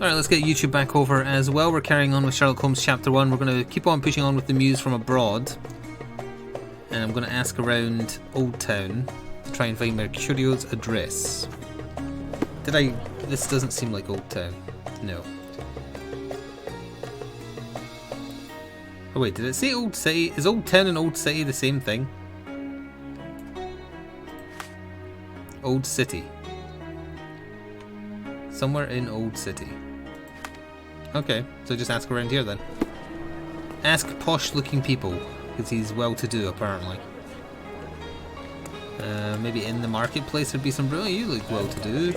Alright, let's get YouTube back over as well. We're carrying on with Sherlock Holmes Chapter 1. We're going to keep on pushing on with the news from abroad. And I'm going to ask around Old Town to try and find Mercurio's address. This doesn't seem like Old Town. No. Oh wait, did it say Old City? Is Old Town and Old City the same thing? Old City. Somewhere in Old City. Okay, so just ask around here then. Ask posh looking people, because he's well to do apparently. Maybe in the marketplace there'd be some brilliant. You look well to do,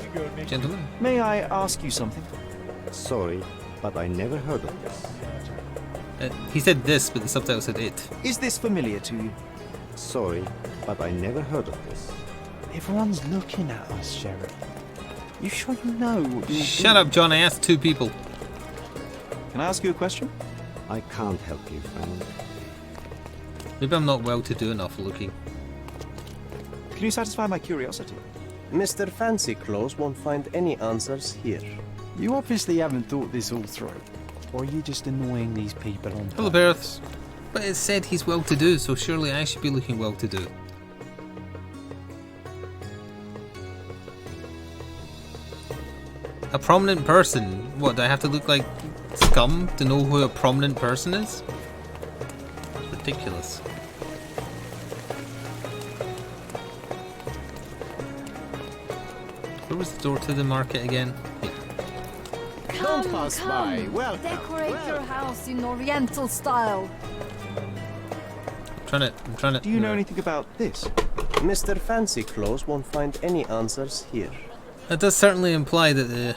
gentlemen. May I ask you something? Sorry, but I never heard of this. He said this, but the subtitle said it. Is this familiar to you? Sorry, but I never heard of this. Everyone's looking at us, Sheriff. You sure you know what you're Shut up, John. I asked two people. Can I ask you a question? I can't help you, friend. Maybe I'm not well to do enough looking. Can you satisfy my curiosity? Mr. Fancy Clothes won't find any answers here. You obviously haven't thought this all through. Or are you just annoying these people on Hello, purpose? Berth. But it said he's well to do, so surely I should be looking well to do. A prominent person? What, do I have to look like scum to know who a prominent person is? Ridiculous. Where was the door to the market again? Here. Don't pass by. Welcome. Decorate your house in Oriental style. I'm trying to. Do you know anything about this? Mr. Fancy Clothes won't find any answers here. That does certainly imply that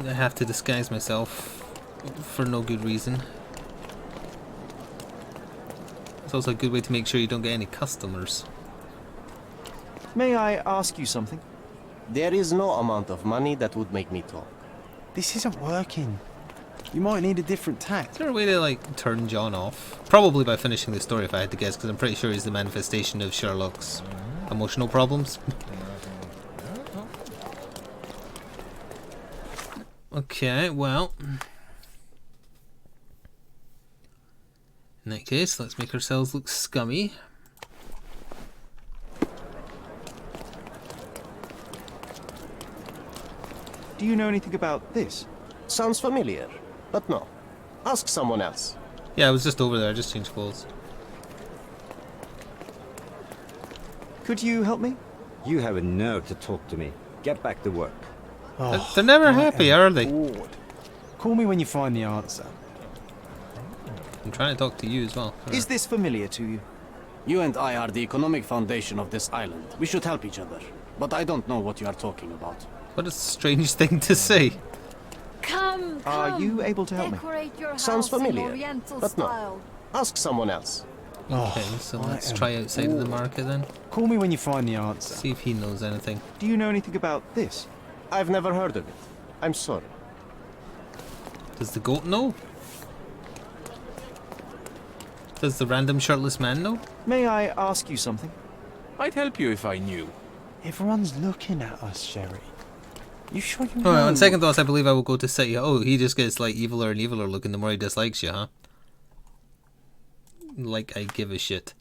I have to disguise myself for no good reason. It's also a good way to make sure you don't get any customers. May I ask you something? There is no amount of money that would make me talk. This isn't working. You might need a different tack. Is there a way to like turn John off? Probably by finishing the story if I had to guess, because I'm pretty sure he's the manifestation of Sherlock's emotional problems. Okay, well, in that case, let's make ourselves look scummy. Do you know anything about this? Sounds familiar, but no. Ask someone else. Yeah, I was just over there, I just changed clothes. Could you help me? You have a nerve to talk to me. Get back to work. They're never happy, are they? Bored. Call me when you find the answer. I'm trying to talk to you as well. Is this familiar to you? You and I are the economic foundation of this island. We should help each other. But I don't know what you are talking about. What a strange thing to say. Come. Are you able to help me? Decorate your Sounds house in familiar, Oriental but no. style. Ask someone else. Okay, so let's try outside of the market then. Call me when you find the answer. See if he knows anything. Do you know anything about this? I've never heard of it. I'm sorry. Does the goat know? Does the random shirtless man know? May I ask you something? I'd help you if I knew. Everyone's looking at us, Sherry. You sure you know? Oh, on second thoughts, I believe I will go to City. Oh, he just gets like eviler and eviler looking the more he dislikes you, huh? Like I give a shit.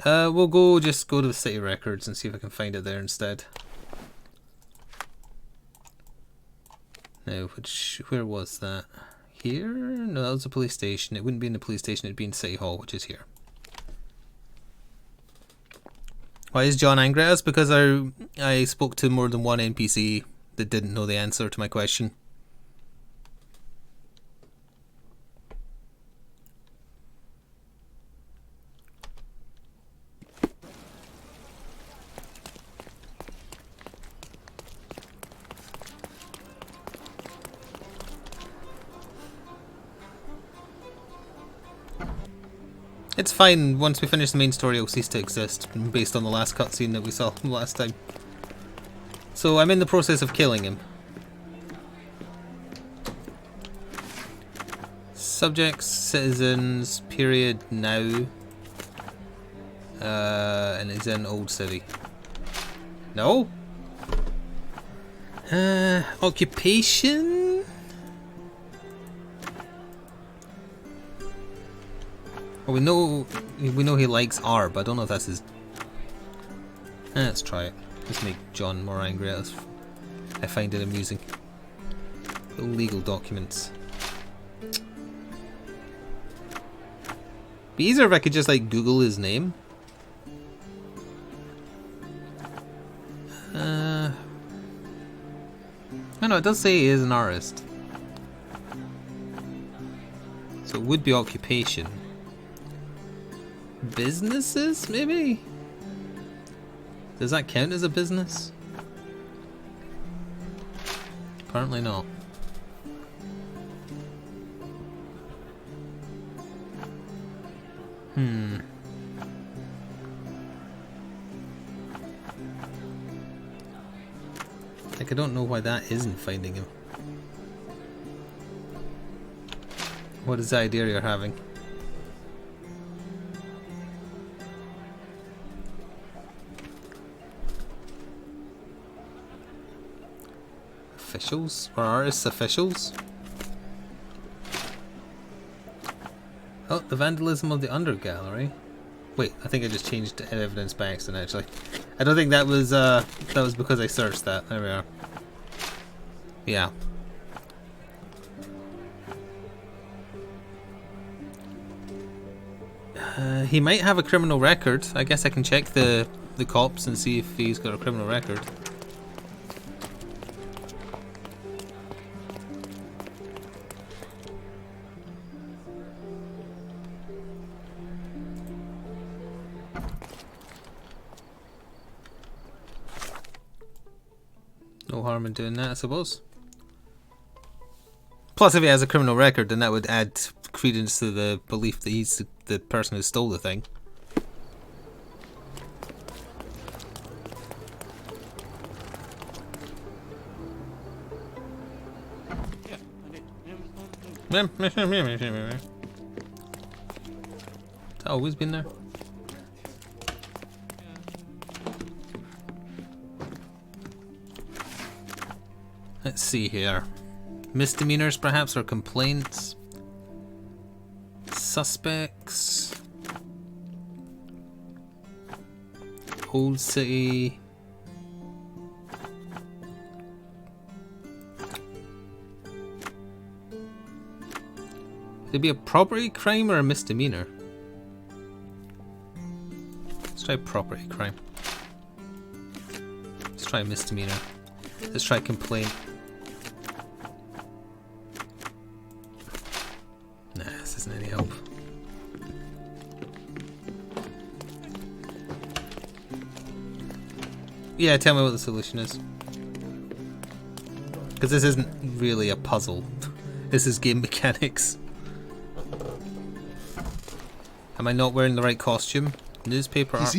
We'll just go to the City Records and see if I can find it there instead. Now, where was that? Here? No, that was the police station. It wouldn't be in the police station, it'd be in City Hall, which is here. Why is John angry at us? Because I spoke to more than one NPC that didn't know the answer to my question. It's fine, once we finish the main story it'll cease to exist, based on the last cutscene that we saw last time. So I'm in the process of killing him. Subjects, citizens, period, now. And it's in Old City. No? Occupation? Well, we know he likes R, but I don't know if that's his. Let's try it. Let's make John more angry at us. I find it amusing. Illegal documents. Be easier if I could just like Google his name. I know it does say he is an artist. So it would be occupation. Businesses, maybe? Does that count as a business? Apparently not. Like, I don't know why that isn't finding him. What is the idea you're having? Officials? Or artists' officials? Oh, the vandalism of the Undergallery. Wait, I think I just changed evidence by accident actually. I don't think that was because I searched that. There we are. Yeah. He might have a criminal record. I guess I can check the cops and see if he's got a criminal record. No harm in doing that, I suppose. Plus, if he has a criminal record, then that would add credence to the belief that he's the person who stole the thing. Has that always been there? Let's see here. Misdemeanors, perhaps, or complaints. Suspects. Old City. Would it be a property crime or a misdemeanor? Let's try property crime. Let's try misdemeanor. Let's try complaint. Nah, this isn't any help. Yeah, tell me what the solution is. Because this isn't really a puzzle. This is game mechanics. Am I not wearing the right costume? Newspaper art.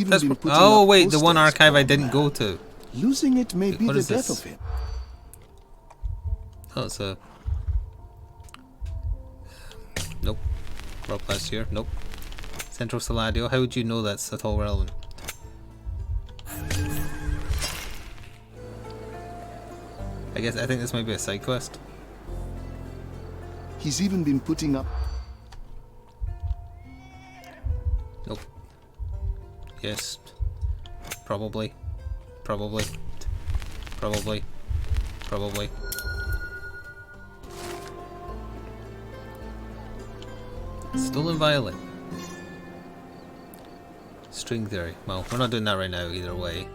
Oh wait, the one archive I didn't go to. Losing it may be What the is death this? of him. Oh, it's a... Nope. Rob last year. Nope. Central Saladio. How would you know that's at all relevant? I think this might be a side quest. He's even been putting up. Nope. Yes. Probably. Probably. Probably. Probably. Stolen violin. String theory. Well, we're not doing that right now either way.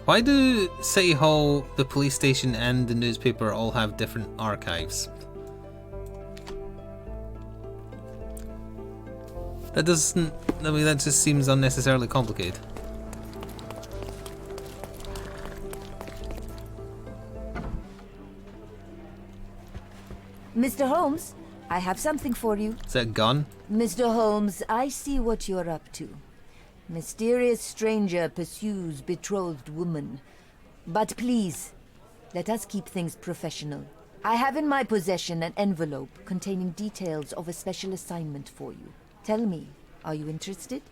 Why do City Hall, the police station and the newspaper all have different archives? That doesn't... I mean, that just seems unnecessarily complicated. Mr. Holmes, I have something for you. Is that a gun? Mr. Holmes, I see what you're up to. Mysterious stranger pursues betrothed woman. But please, let us keep things professional. I have in my possession an envelope containing details of a special assignment for you. Tell me, are you interested?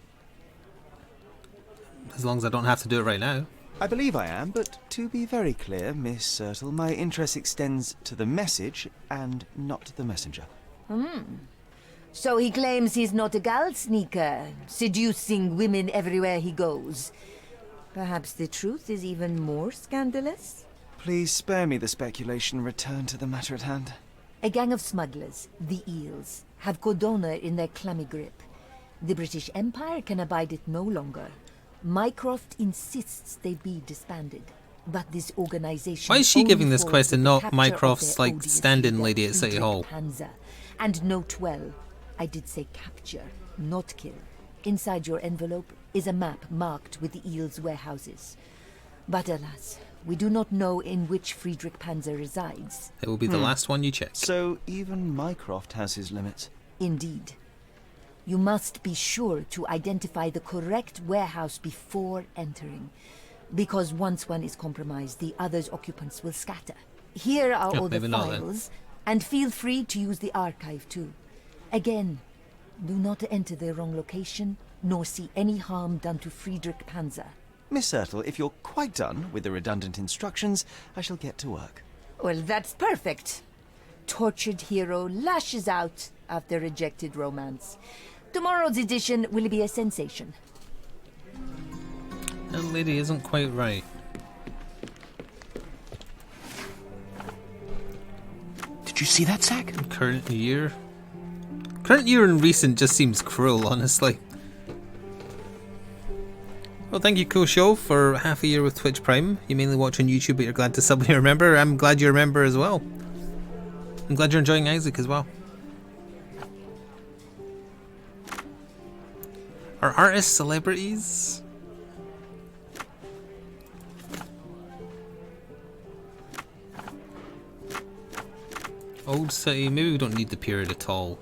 As long as I don't have to do it right now. I believe I am, but to be very clear, Miss Sertle, my interest extends to the message and not the messenger. So he claims he's not a gal sneaker, seducing women everywhere he goes. Perhaps the truth is even more scandalous? Please spare me the speculation and return to the matter at hand. A gang of smugglers, the Eels, have Codona in their clammy grip. The British Empire can abide it no longer. Mycroft insists they be disbanded. But this organization... Why is she only giving this falls quest and with the not capture of Mycroft's, their like, odious stand-in leader, lady at City Friedrich Hall? Panzer. And note well, I did say capture, not kill. Inside your envelope is a map marked with the Eel's warehouses. But alas, we do not know in which Friedrich Panzer resides. It will be the last one you check. So even Mycroft has his limits. Indeed. You must be sure to identify the correct warehouse before entering. Because once one is compromised, the other's occupants will scatter. Here are all the maybe not then. files, and feel free to use the archive too. Again, do not enter the wrong location, nor see any harm done to Friedrich Panzer. Miss Ertl, if you're quite done with the redundant instructions, I shall get to work. Well, that's perfect. Tortured hero lashes out after rejected romance. Tomorrow's edition will be a sensation. That lady isn't quite right. Did you see that, Zack? Current year? Current year and recent just seems cruel, honestly. Well, thank you, Cool Show, for half a year with Twitch Prime. You mainly watch on YouTube, but you're glad to suddenly remember. I'm glad you remember as well. I'm glad you're enjoying Isaac as well. Are artists celebrities? Old City, maybe we don't need the period at all.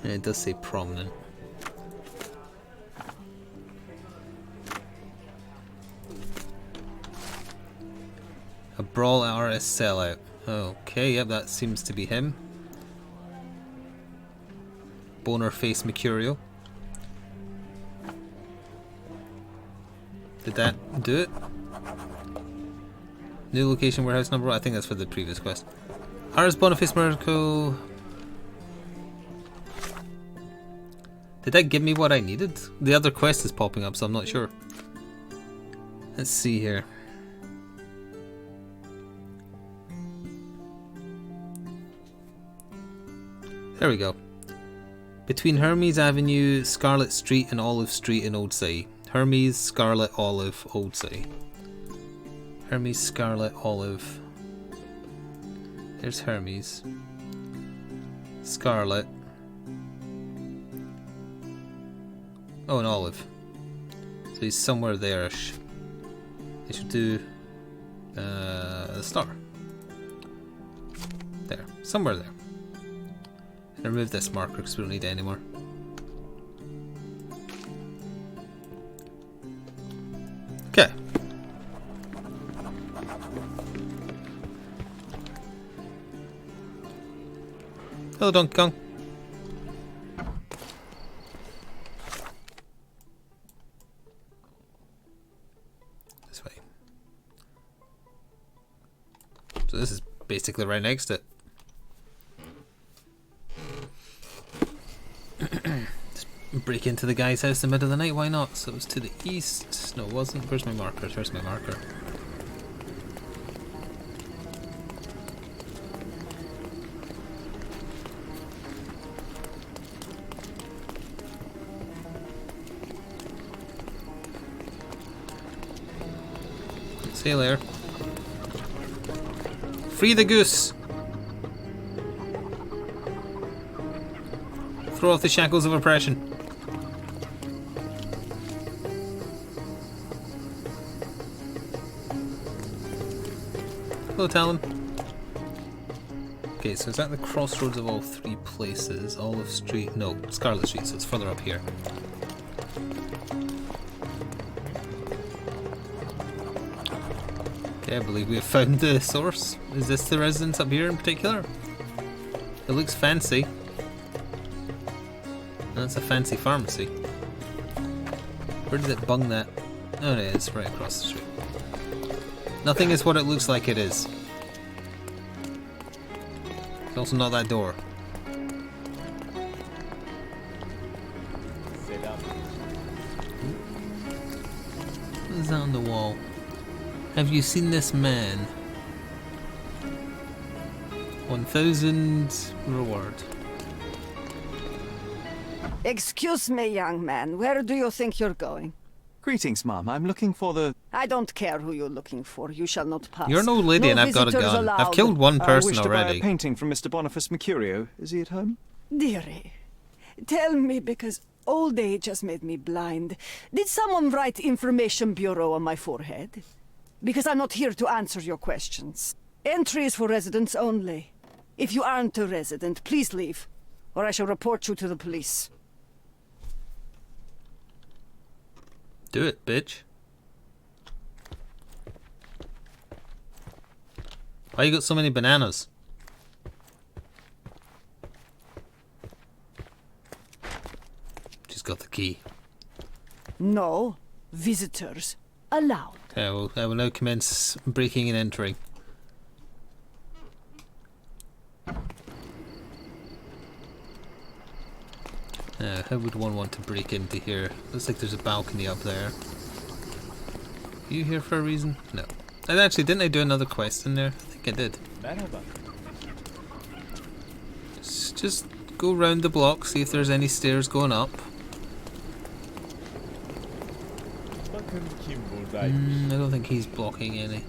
And it does say prominent. A brawl artist sellout. Okay, yep, that seems to be him. Boner face Mercurial. Did that do it? New location, warehouse number. I think that's for the previous quest. Ars Boniface Miracle. Did that give me what I needed? The other quest is popping up, so I'm not sure. Let's see here. There we go. Between Hermes Avenue, Scarlet Street, and Olive Street in Old City. Hermes, Scarlet, Olive, Old City. Hermes, Scarlet, Olive. There's Hermes. Scarlet. Oh, and Olive. So he's somewhere there-ish. They should do the star. There. Somewhere there. Remove this marker because we don't need it anymore. Okay. Hello, Donkey Kong. This way. So this is basically right next to it. Break into the guy's house in the middle of the night, why not? So it was to the east. No, it wasn't. Where's my marker? Where's my marker? See you later. Free the goose! Throw off the shackles of oppression. Hello, Talon. Okay, so is that the crossroads of all three places? Olive Street? No, Scarlet Street, so it's further up here. Okay, I believe we have found the source. Is this the residence up here in particular? It looks fancy. That's a fancy pharmacy. Where did it bung that? Oh, no, it's right across the street. Nothing is what it looks like it is. It's also not that door. What is that on the wall? Have you seen this man? 1,000 reward. Excuse me, young man. Where do you think you're going? Greetings, ma'am. I'm looking for the... I don't care who you're looking for. You shall not pass. You're an old lady and I've got a visitors gun. I've allowed. killed one I person wish to buy a already. painting from Mr. Boniface Mercurio. Is he at home? Dearie, tell me, because old age has made me blind. Did someone write Information Bureau on my forehead? Because I'm not here to answer your questions. Entry is for residents only. If you aren't a resident, please leave, or I shall report you to the police. Do it, bitch. Why you got so many bananas? She's got the key. No visitors allowed. Okay, well, I will now commence breaking and entering. How would one want to break into here? Looks like there's a balcony up there. Are you here for a reason? No. And actually, didn't I do another quest in there? I think I did. Just go round the block, see if there's any stairs going up. I don't think he's blocking any.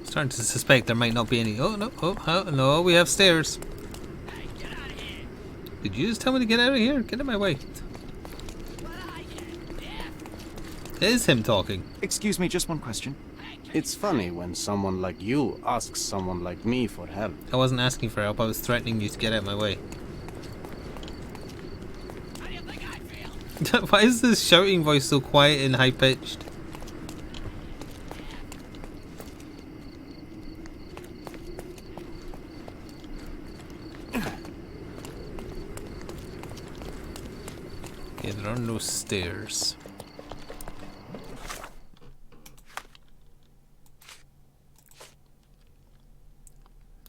Starting to suspect there might not be any. Oh no! Oh no! We have stairs. Did you just tell me to get out of here? Get out of my way! It is him talking. Excuse me, just one question. It's funny when someone like you asks someone like me for help. I wasn't asking for help. I was threatening you to get out of my way. How do you think I feel? Why is this shouting voice so quiet and high pitched? Yeah, there are no stairs.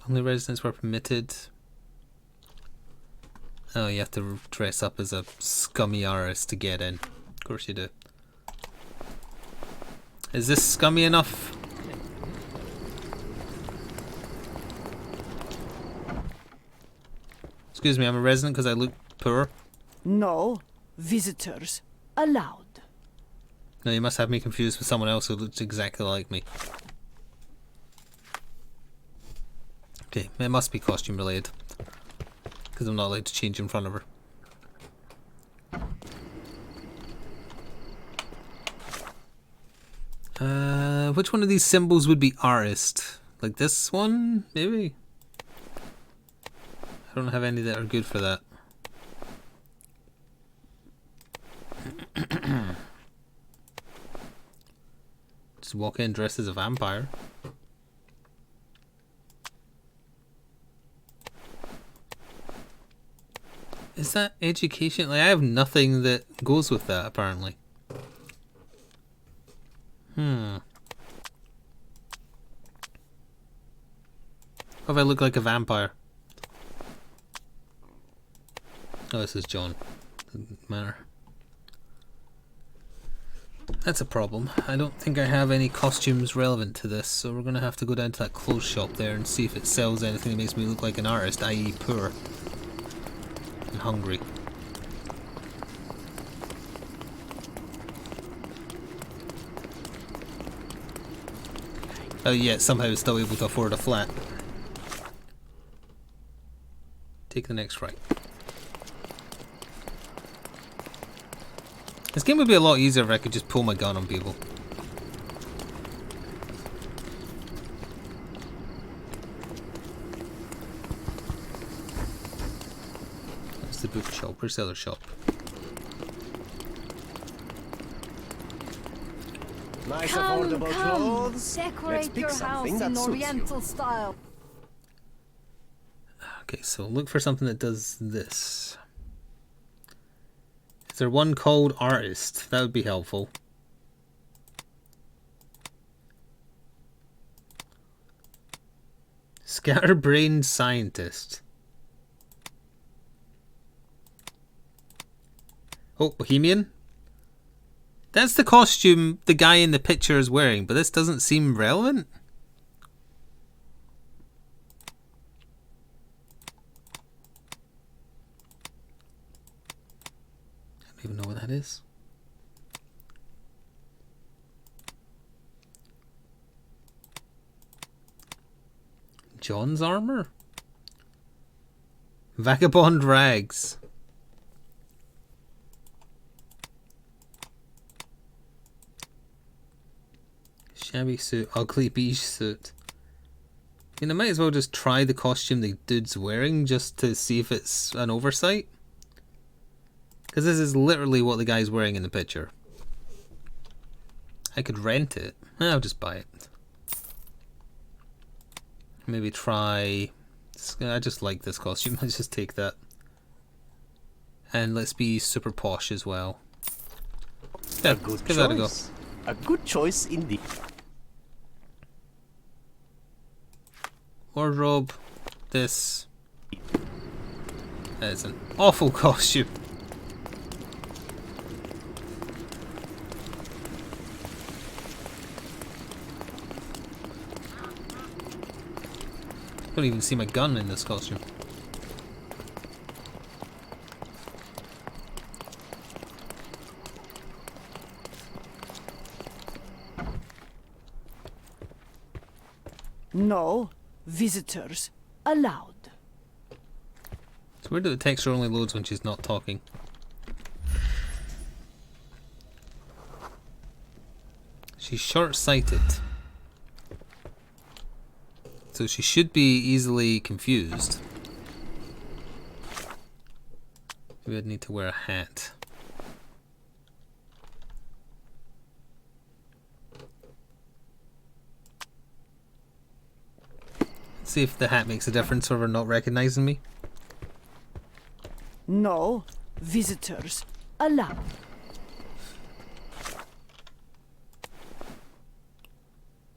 Only residents were permitted. Oh, you have to dress up as a scummy artist to get in. Of course you do. Is this scummy enough? Excuse me, I'm a resident because I look poor. No visitors allowed. No, you must have me confused with someone else who looks exactly like me. Okay, it must be costume related. Because I'm not allowed to change in front of her. Which one of these symbols would be artist? Like this one, maybe? I don't have any that are good for that. Just walk in dressed as a vampire. Is that education? Like, I have nothing that goes with that, apparently. What if I look like a vampire? Oh, this is John. Doesn't matter. That's a problem. I don't think I have any costumes relevant to this, so we're going to have to go down to that clothes shop there and see if it sells anything that makes me look like an artist, i.e. poor and hungry. Oh yeah, somehow still able to afford a flat. Take the next right. This game would be a lot easier if I could just pull my gun on people. That's the bookshop. Where's the other shop? Nice Come, affordable come, clothes. Let's decorate pick your something house that in suits you. Oriental style. Okay, so look for something that does this. Is there one called artist? That would be helpful. Scatterbrained scientist. Oh, Bohemian? That's the costume the guy in the picture is wearing, but this doesn't seem relevant. I don't even know what that is. John's armor? Vagabond rags. Shabby suit, ugly beige suit. I mean, I might as well just try the costume the dude's wearing just to see if it's an oversight. Because this is literally what the guy's wearing in the picture. I could rent it. I'll just buy it. Maybe try... I just like this costume. Let's just take that. And let's be super posh as well. Yeah, give that a go. A good choice indeed. Wardrobe. This. That is an awful costume. I don't even see my gun in this costume. No visitors allowed. It's weird that the texture only loads when she's not talking. She's short-sighted. So she should be easily confused. Maybe I'd need to wear a hat. Let's see if the hat makes a difference for her not recognizing me. No visitors allowed.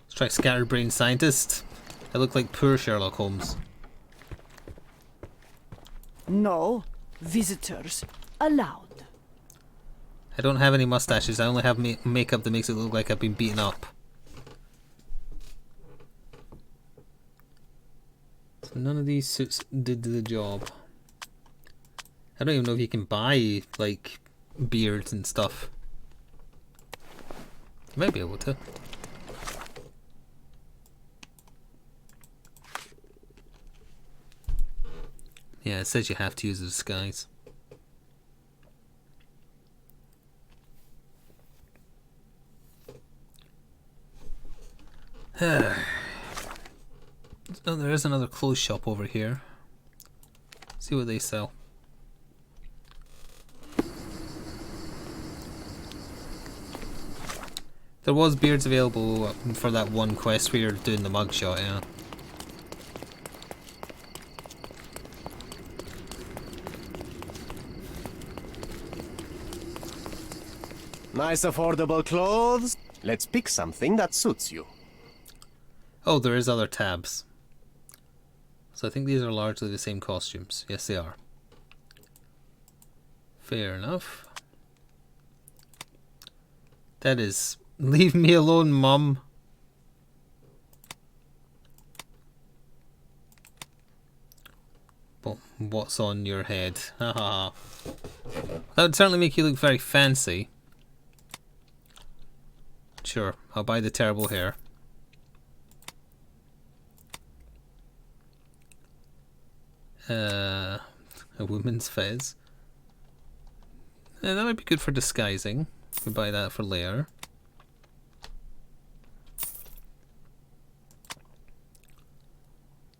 Let's try Scatterbrain Scientist. I look like poor Sherlock Holmes. No visitors allowed. I don't have any mustaches. I only have makeup that makes it look like I've been beaten up. So none of these suits did the job. I don't even know if you can buy, like, beards and stuff. You might be able to. Yeah, it says you have to use a disguise. Oh, there is another clothes shop over here. See what they sell. There was beards available for that one quest where you're doing the mugshot, yeah. Nice affordable clothes. Let's pick something that suits you. Oh, there is other tabs. So I think these are largely the same costumes. Yes, they are. Fair enough. That is... Leave me alone, Mum. But what's on your head? Haha. That would certainly make you look very fancy. Sure, I'll buy the terrible hair. A woman's fez. That might be good for disguising. We buy that for layer.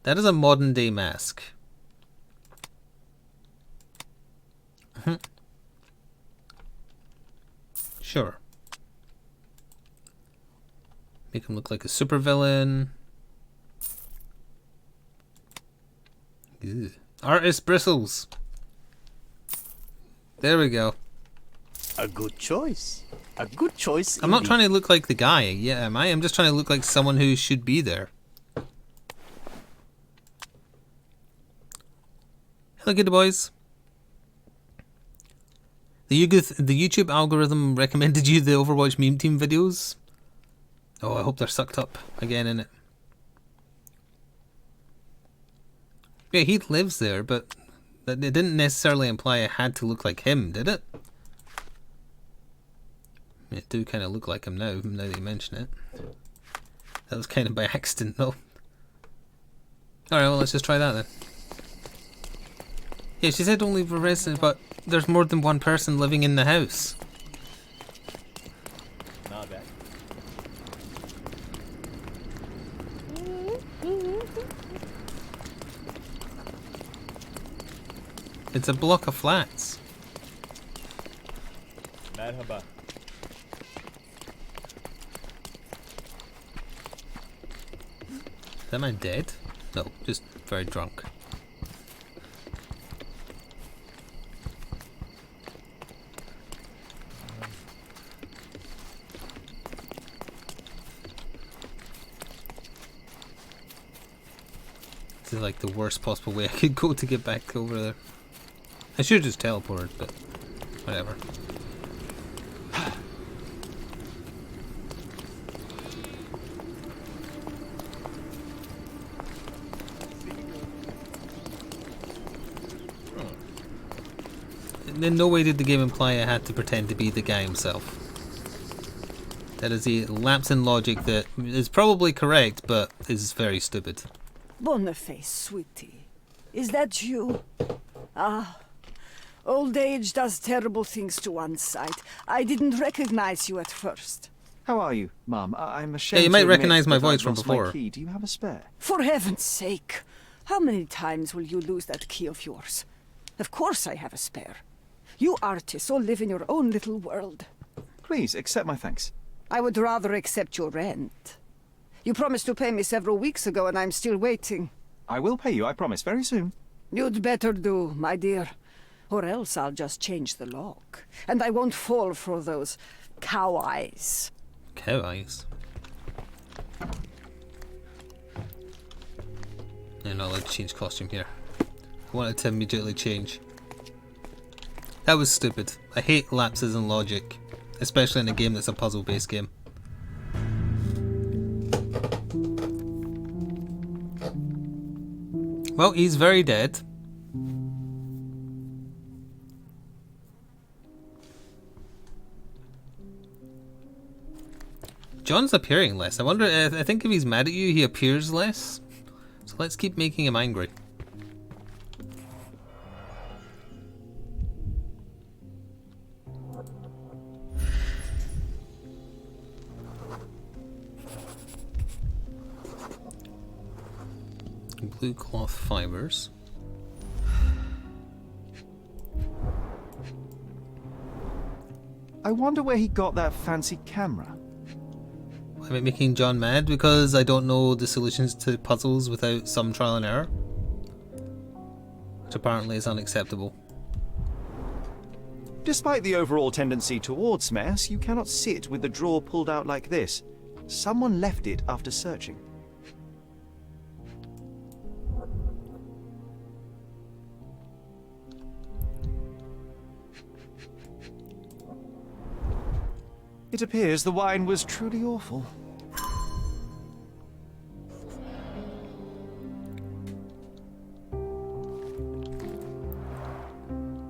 That is a modern day mask. Sure. Make him look like a supervillain. Artist bristles. There we go. A good choice. A good choice. I'm not trying to look like the guy, yeah, am I? I'm just trying to look like someone who should be there. Hello, good boys. The YouTube algorithm recommended you the Overwatch meme team videos. Oh, I hope they're sucked up again in it. Yeah, he lives there, but it didn't necessarily imply it had to look like him, did it? It do kind of look like him now that you mention it. That was kind of by accident, though. Alright, well, let's just try that then. Yeah, she said only for residents, but there's more than one person living in the house. Not bad. It's a block of flats. Merhaba. Is that man dead? No, just very drunk. This is like the worst possible way I could go to get back over there. I should have just teleported, but whatever. In no way did the game imply I had to pretend to be the guy himself. That is a lapse in logic that is probably correct, but is very stupid. Boniface, sweetie. Is that you? Ah. Old age does terrible things to one's sight. I didn't recognize you at first. How are you, Mum? I'm ashamed. Yeah, you might to admit recognize my that voice I've from lost my before. key. Do you have a spare? For heaven's sake. How many times will you lose that key of yours? Of course I have a spare. You artists all live in your own little world. Please, accept my thanks. I would rather accept your rent. You promised to pay me several weeks ago and I'm still waiting. I will pay you, I promise, very soon. You'd better do, my dear. Or else I'll just change the lock. And I won't fall for those cow eyes. Cow eyes. You're not allowed to change costume here. I wanted to immediately change. That was stupid. I hate lapses in logic, especially in a game that's a puzzle-based game. Well, he's very dead. John's appearing less. I wonder, I think if he's mad at you, he appears less. So let's keep making him angry. Blue cloth fibers. I wonder where he got that fancy camera. Am I making John mad because I don't know the solutions to puzzles without some trial and error? Which apparently is unacceptable. Despite the overall tendency towards mess, you cannot sit with the drawer pulled out like this. Someone left it after searching. It appears the wine was truly awful.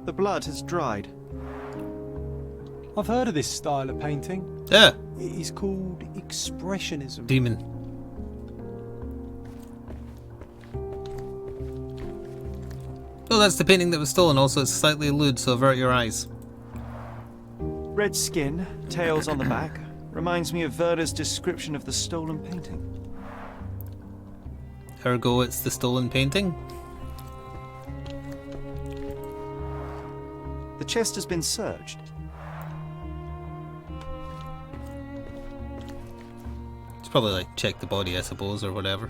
The blood has dried. I've heard of this style of painting. Yeah. It is called expressionism. Demon. Oh, that's the painting that was stolen. Also, it's slightly lewd, so avert your eyes. Red skin, tails on the back, reminds me of Werder's description of the stolen painting. Ergo, it's the stolen painting. The chest has been searched. It's probably like check the body, I suppose, or whatever.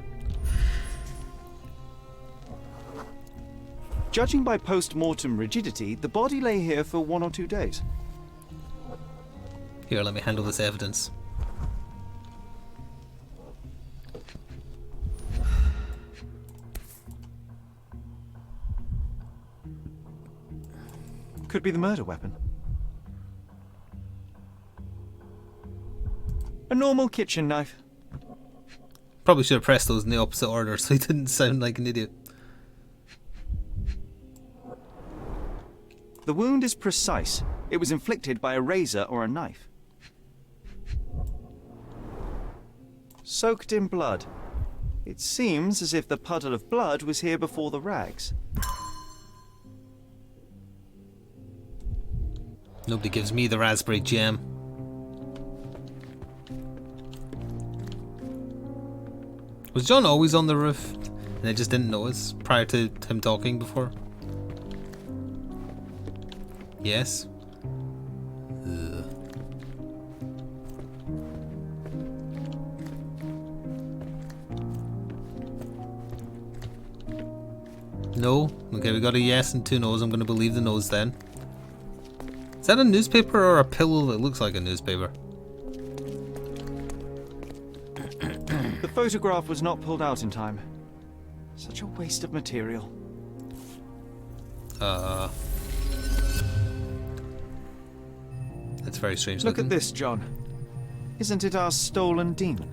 Judging by post-mortem rigidity, the body lay here for 1 or 2 days. Here, let me handle this evidence. Could be the murder weapon. A normal kitchen knife. Probably should have pressed those in the opposite order so he didn't sound like an idiot. The wound is precise. It was inflicted by a razor or a knife. Soaked in blood. It seems as if the puddle of blood was here before the rags. Nobody gives me the raspberry jam. Was John always on the roof and I just didn't notice prior to him talking before? Yes. Ugh. No? Okay, we got a yes and 2 no's. I'm going to believe the no's then. Is that a newspaper or a pillow that looks like a newspaper? The photograph was not pulled out in time. Such a waste of material. That's very strange Look looking. at this, John. Isn't it our stolen demon?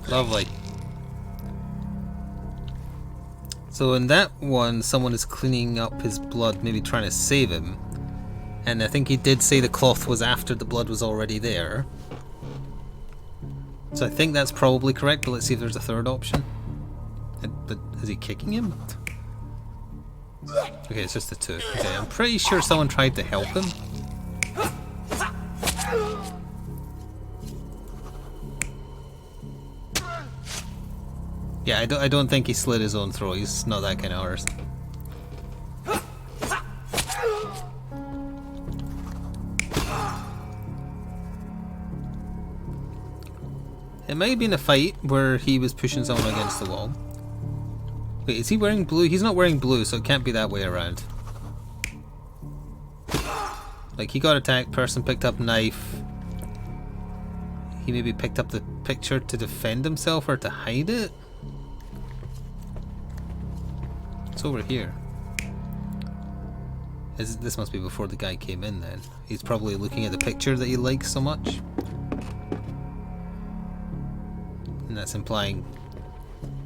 Lovely. So in that one, someone is cleaning up his blood, maybe trying to save him. And I think he did say the cloth was after the blood was already there. So I think that's probably correct, but let's see if there's a third option. But is he kicking him? Okay, it's just the 2. Okay, I'm pretty sure someone tried to help him. Yeah, I don't think he slit his own throat. He's not that kind of artist. It might have been a fight where he was pushing someone against the wall. Wait, is he wearing blue? He's not wearing blue, so it can't be that way around. Like, he got attacked, person picked up knife. He maybe picked up the picture to defend himself or to hide it? It's over here. This must be before the guy came in then. He's probably looking at the picture that he likes so much. And that's implying...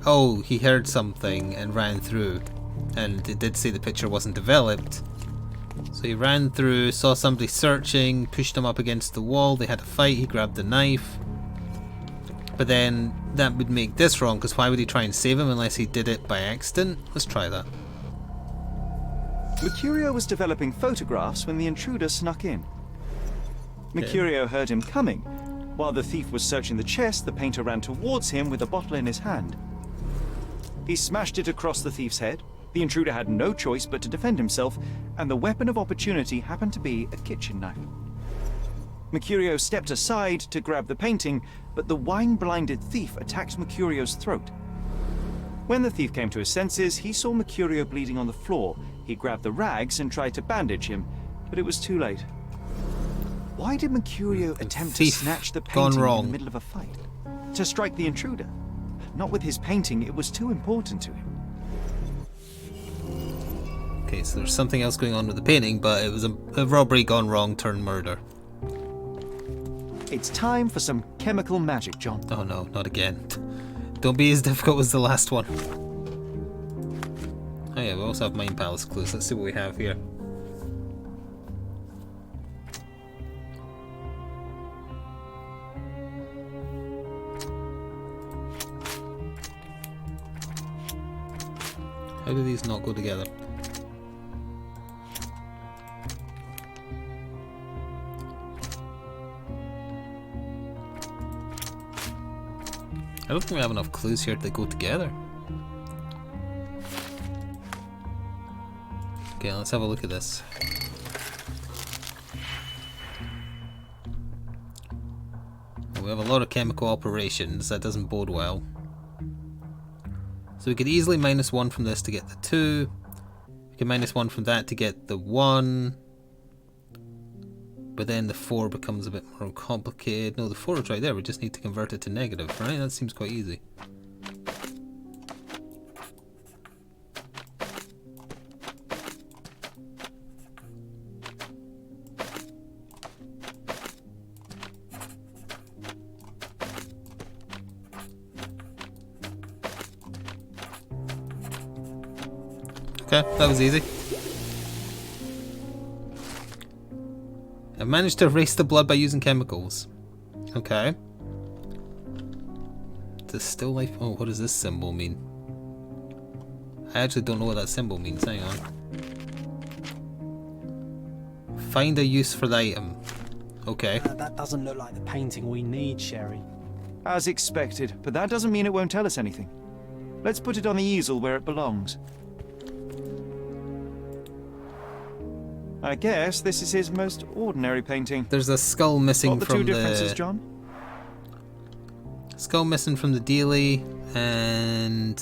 Oh, he heard something and ran through. And it did say the picture wasn't developed. So he ran through, saw somebody searching, pushed him up against the wall, they had a fight, he grabbed the knife. But then that would make this wrong, because why would he try and save him unless he did it by accident? Let's try that. Mercurio was developing photographs when the intruder snuck in. Mercurio heard him coming. While the thief was searching the chest, the painter ran towards him with a bottle in his hand. He smashed it across the thief's head. The intruder had no choice but to defend himself, and the weapon of opportunity happened to be a kitchen knife. Mercurio stepped aside to grab the painting, but the wine-blinded thief attacked Mercurio's throat. When the thief came to his senses, he saw Mercurio bleeding on the floor. He grabbed the rags and tried to bandage him, but it was too late. Why did Mercurio attempt to snatch the painting in the middle of a fight? To strike the intruder? Not with his painting, it was too important to him. Okay, so there's something else going on with the painting, but it was a robbery gone wrong turned murder. It's time for some chemical magic, John. Oh no, not again. Don't be as difficult as the last one. Oh yeah, we also have Mind Palace clues. Let's see what we have here. How do these not go together? I don't think we have enough clues here to go together. Okay, let's have a look at this. We have a lot of chemical operations. That doesn't bode well. So we could easily -1 from this to get the 2. We can -1 from that to get the 1. But then the 4 becomes a bit more complicated. No, the 4 is right there. We just need to convert it to negative, right? That seems quite easy. Okay, that was easy. I managed to erase the blood by using chemicals. Okay. The still life. Oh, what does this symbol mean? I actually don't know what that symbol means. Hang on. Find a use for the item. Okay. That doesn't look like the painting we need, Sherry. As expected, but that doesn't mean it won't tell us anything. Let's put it on the easel where it belongs. I guess this is his most ordinary painting. There's a skull missing Spot the from two differences, John? Skull missing from the dealie, and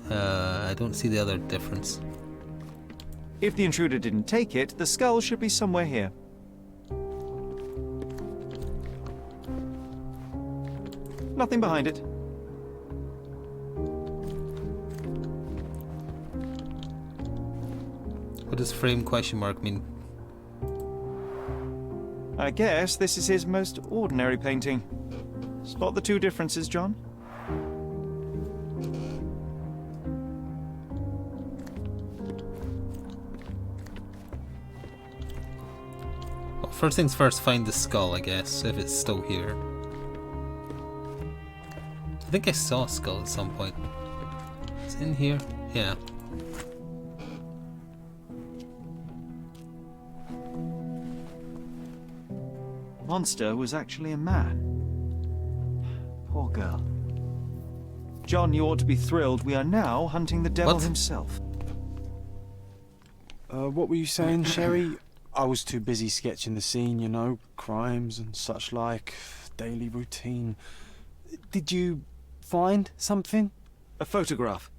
I don't see the other difference. If the intruder didn't take it, the skull should be somewhere here. Nothing behind it. What does frame question mark mean? I guess this is his most ordinary painting. Spot the two differences, John? Well, first things first, find the skull, I guess, if it's still here. I think I saw a skull at some point. It's in here? Yeah. Monster was actually a man. Poor girl. John, you ought to be thrilled. We are now hunting the devil himself. What were you saying, Sherry? I was too busy sketching the scene, you know, crimes and such like, daily routine. Did you find something? A photograph.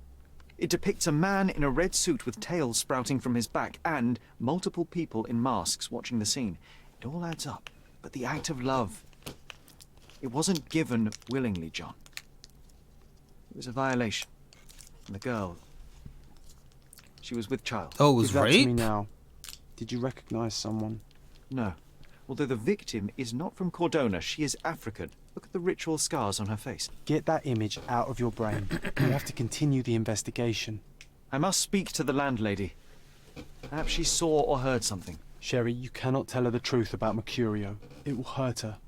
It depicts a man in a red suit with tails sprouting from his back and multiple people in masks watching the scene. It all adds up. But the act of love, it wasn't given willingly, John. It was a violation. And the girl, she was with child. Oh, it was Give that rape? to me now. Did you recognize someone? No. Although the victim is not from Cordona, she is African. Look at the ritual scars on her face. Get that image out of your brain. We have to continue the investigation. I must speak to the landlady. Perhaps she saw or heard something. Sherry, you cannot tell her the truth about Mercurio. It will hurt her.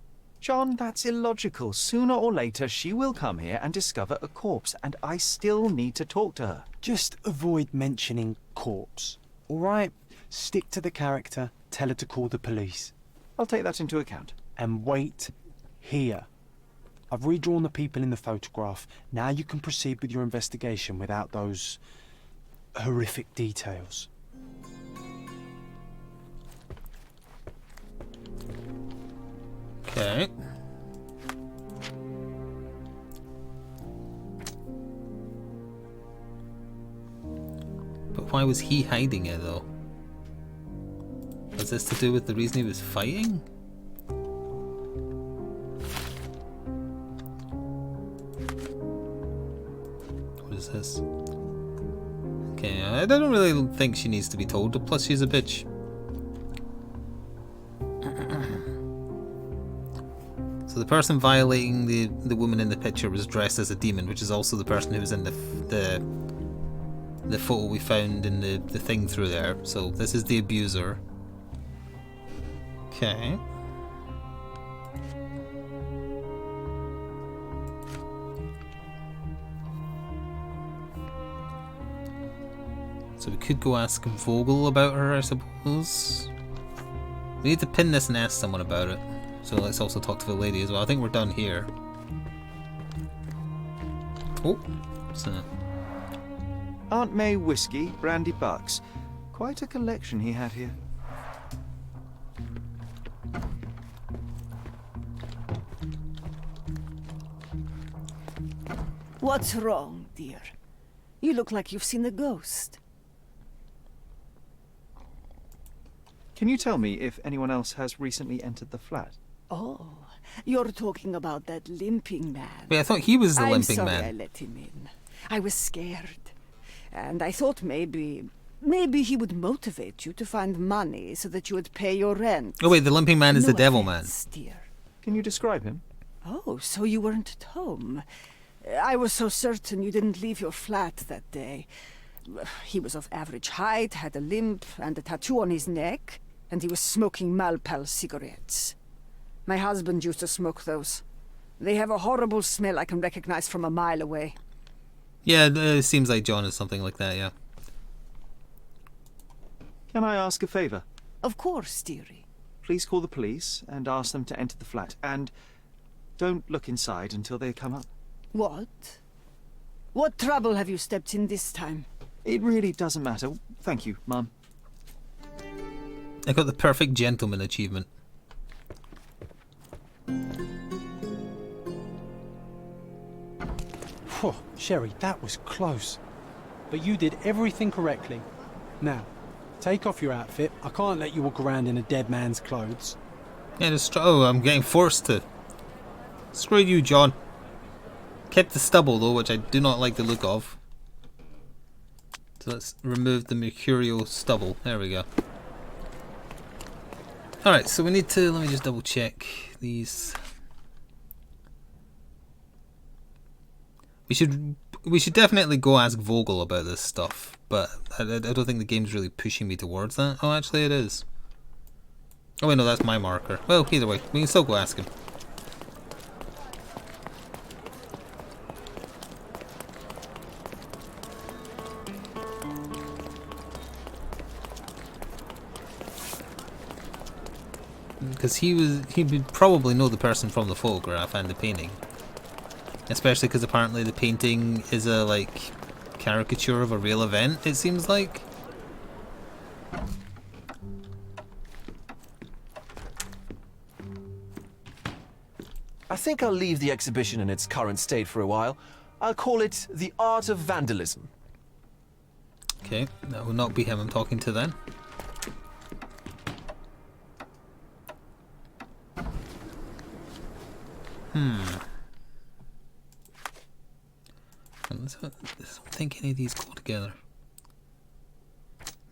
John, that's illogical. Sooner or later, she will come here and discover a corpse, and I still need to talk to her. Just avoid mentioning corpse, all right? Stick to the character, tell her to call the police. I'll take that into account. And wait here. I've redrawn the people in the photograph. Now you can proceed with your investigation without those horrific details. Okay. But why was he hiding it, though? Was this to do with the reason he was fighting? What is this? Okay, I don't really think she needs to be told, plus she's a bitch. So the person violating the woman in the picture was dressed as a demon, which is also the person who was in the photo we found in the thing through there. So this is the abuser. Okay. So we could go ask Vogel about her, I suppose. We need to pin this and ask someone about it. So let's also talk to the lady as well. I think we're done here. Oh, so Aunt May whiskey, brandy bucks. Quite a collection he had here. What's wrong, dear? You look like you've seen a ghost. Can you tell me if anyone else has recently entered the flat? Oh, you're talking about that limping man. Wait, I thought he was the limping I'm sorry man. I let him in. I was scared. And I thought maybe he would motivate you to find money so that you would pay your rent. Oh wait, the limping man is No the devil man. offense, dear. Can you describe him? Oh, so you weren't at home. I was so certain you didn't leave your flat that day. He was of average height, had a limp and a tattoo on his neck, and he was smoking Malpal cigarettes. My husband used to smoke those. They have a horrible smell I can recognize from a mile away. Yeah, it seems like John is something like that, yeah. Can I ask a favor? Of course, dearie. Please call the police and ask them to enter the flat. And don't look inside until they come up. What? What trouble have you stepped in this time? It really doesn't matter. Thank you, Mum. I got the perfect gentleman achievement. Phew, Sherry, that was close. But you did everything correctly. Now, take off your outfit. I can't let you walk around in a dead man's clothes. Yeah, just oh, I'm getting forced to. Screw you, John. Kept the stubble though, which I do not like the look of. So let's remove the mercurial stubble. There we go. Alright, so we need to, let me just double check these. We should definitely go ask Vogel about this stuff, but I don't think the game's really pushing me towards that. Oh, actually it is. Oh wait, no, that's my marker. Well, either way, we can still go ask him. Because he would probably know the person from the photograph and the painting. Especially because apparently the painting is a, like, caricature of a real event, it seems like. I think I'll leave the exhibition in its current state for a while. I'll call it The Art of Vandalism. Okay, that will not be him I'm talking to then. I don't think any of these go together.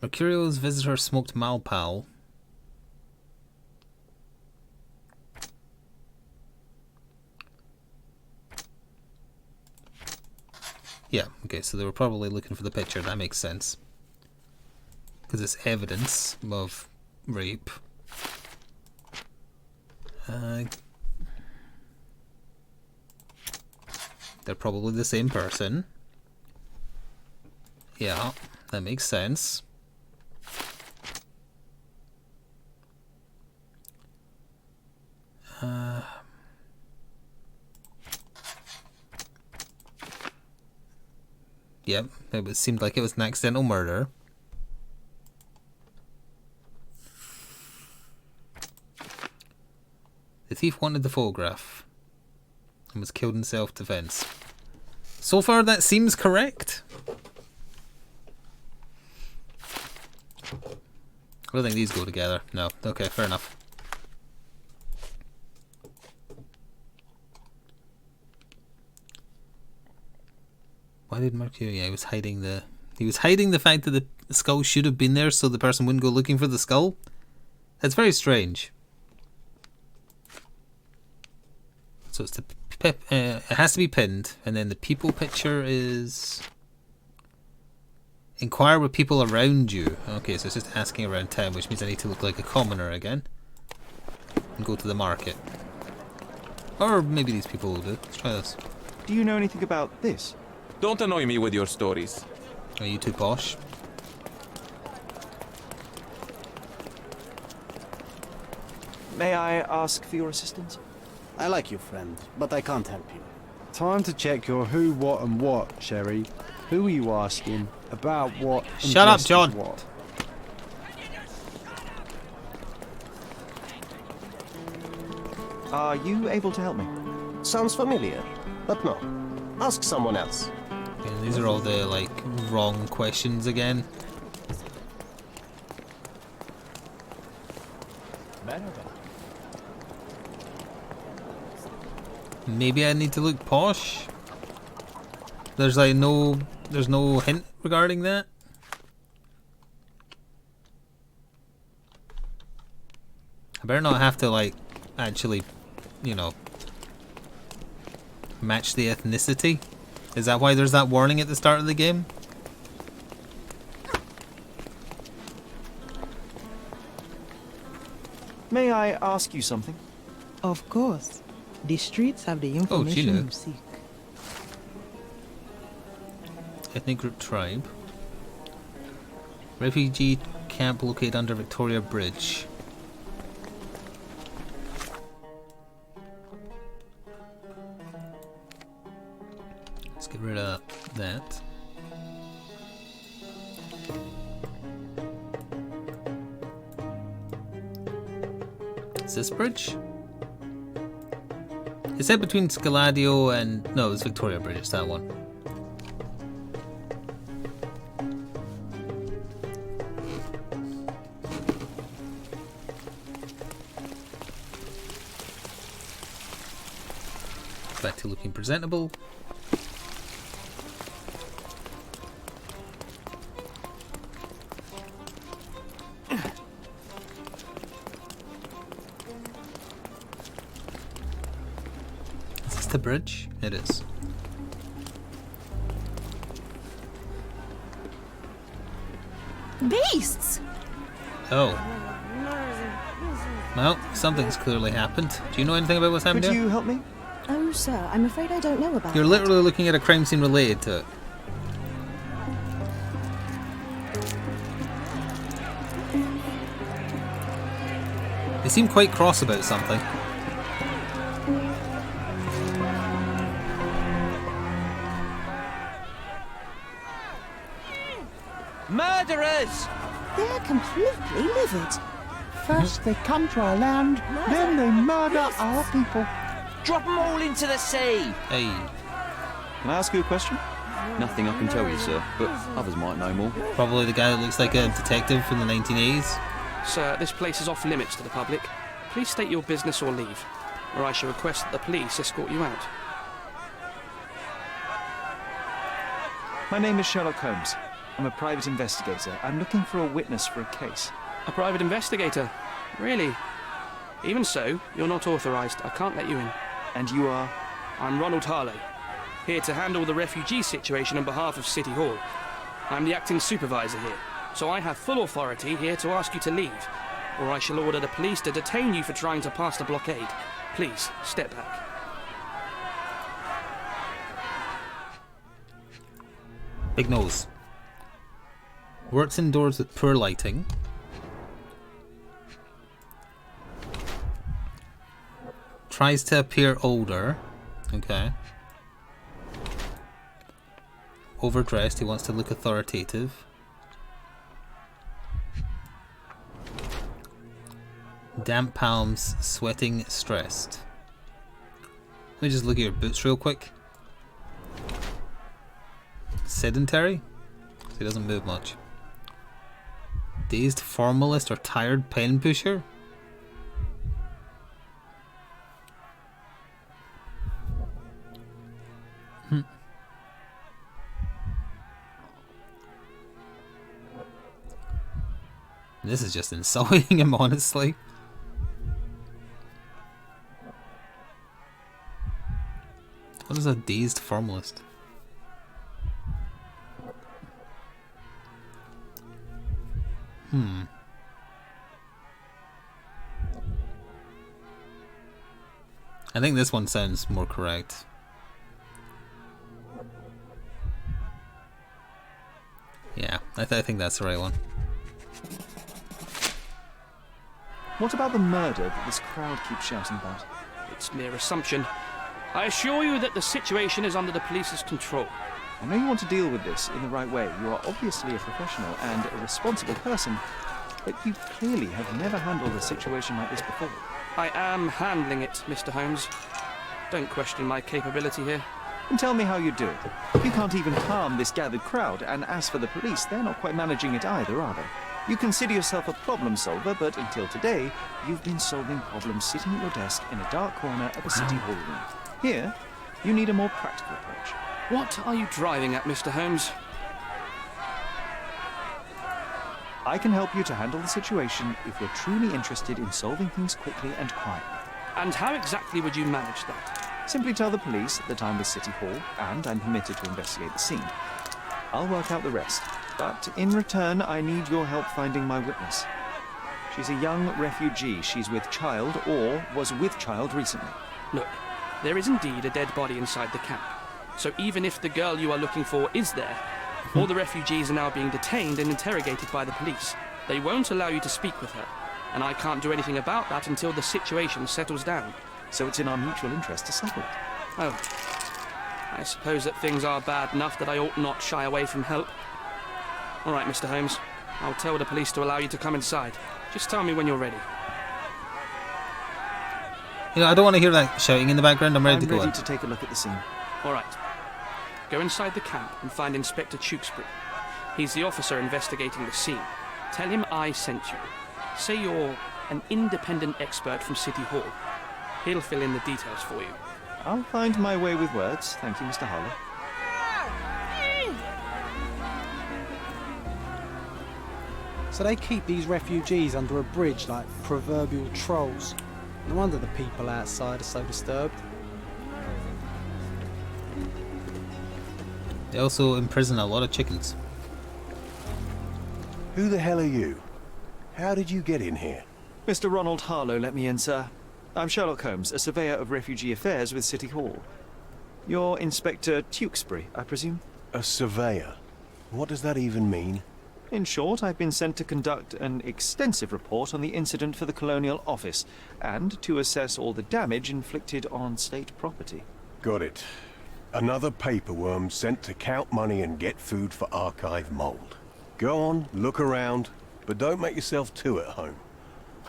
Mercurio's visitor smoked Malpal. Yeah, okay, so they were probably looking for the picture. That makes sense. Because it's evidence of rape. They're probably the same person. Yeah, that makes sense. Yep, it seemed like it was an accidental murder. The thief wanted the photograph and was killed in self-defense. So far, that seems correct. I don't think these go together. No. Okay, fair enough. Why did Mercury? Yeah, he was hiding the fact that the skull should have been there, so the person wouldn't go looking for the skull. That's very strange. So it's the it has to be pinned, and then the people picture is inquire with people around you. Okay, so it's just asking around town, which means I need to look like a commoner again and go to the market. Or maybe these people will do. Let's try this. Do you know anything about this? Don't annoy me with your stories. Are you too posh? May I ask for your assistance? I like you, friend, but I can't help you. Time to check your who, what, and what, Sherry. Who are you asking? About what? And Shut up, just John. What? Are you able to help me? Sounds familiar, but no. Ask someone else. Okay, these are all the, like, wrong questions again. Maybe I need to look posh? There's like there's no hint regarding that? I better not have to, like, actually, you know, match the ethnicity. Is that why there's that warning at the start of the game? May I ask you something? Of course. The streets have the information you seek. Ethnic group tribe. Refugee camp located under Victoria Bridge. Let's get rid of that. Is this bridge? Is that between Scaladio and... No, it's Victoria Bridge, it's that one. Back to looking presentable. The bridge? It is. Beasts! Oh. Well, something's clearly happened. Do you know anything about what's happened Could here? you help me? Oh, sir, I'm afraid I don't know about You're that. literally looking at a crime scene related to it. They seem quite cross about something. Murderers! They're completely livid. First they come to our land, then they murder our people. Drop them all into the sea! Hey. Can I ask you a question? Nothing I can tell you, sir, but others might know more. Probably the guy that looks like a detective from the 1980s. Sir, this place is off limits to the public. Please state your business or leave, or I shall request that the police escort you out. My name is Sherlock Holmes. I'm a private investigator. I'm looking for a witness for a case. A private investigator? Really? Even so, you're not authorised. I can't let you in. And you are? I'm Ronald Harlow, here to handle the refugee situation on behalf of City Hall. I'm the acting supervisor here, so I have full authority here to ask you to leave, or I shall order the police to detain you for trying to pass the blockade. Please, step back. Big nose. Works indoors with poor lighting. Tries to appear older. Okay. Overdressed, he wants to look authoritative. Damp palms, sweating, stressed. Let me just look at your boots real quick. Sedentary? So he doesn't move much. Dazed formalist or tired pen pusher? This is just insulting him, honestly. What is a dazed formalist? I think this one sounds more correct. Yeah, I think that's the right one. What about the murder that this crowd keeps shouting about? It's mere assumption. I assure you that the situation is under the police's control. I know you want to deal with this in the right way. You are obviously a professional and a responsible person, but you clearly have never handled a situation like this before. I am handling it, Mr. Holmes. Don't question my capability here. and tell me how you do it. You can't even calm this gathered crowd, and as for the police, they're not quite managing it either, are they? You consider yourself a problem solver, but until today, you've been solving problems sitting at your desk in a dark corner of a city hall room. Here, you need a more practical approach. What are you driving at, Mr. Holmes? I can help you to handle the situation if you're truly interested in solving things quickly and quietly. And how exactly would you manage that? Simply tell the police that I'm with City Hall and I'm permitted to investigate the scene. I'll work out the rest, but in return I need your help finding my witness. She's a young refugee. She's with child or was with child recently. Look, there is indeed a dead body inside the camp. So even if the girl you are looking for is there, all the refugees are now being detained and interrogated by the police. They won't allow you to speak with her, and I can't do anything about that until the situation settles down. So it's in our mutual interest to settle it. Oh, I suppose that things are bad enough that I ought not shy away from help. All right, Mr. Holmes, I'll tell the police to allow you to come inside. Just tell me when you're ready. You know, I don't want to hear that shouting in the background. I'm ready to go in. I'm ready to take a look at the scene. All right. Go inside the camp and find Inspector Tewkesbury. He's the officer investigating the scene. Tell him I sent you. Say you're an independent expert from City Hall. He'll fill in the details for you. I'll find my way with words. Thank you, Mr. Harlow. So they keep these refugees under a bridge like proverbial trolls. No wonder the people outside are so disturbed. They also imprison a lot of chickens. Who the hell are you? How did you get in here? Mr. Ronald Harlow let me in, sir. I'm Sherlock Holmes, a surveyor of refugee affairs with City Hall. You're Inspector Tewkesbury, I presume? A surveyor? What does that even mean? In short, I've been sent to conduct an extensive report on the incident for the Colonial Office, and to assess all the damage inflicted on state property. Got it. Another paperworm sent to count money and get food for archive mold. Go on, look around, but don't make yourself too at home.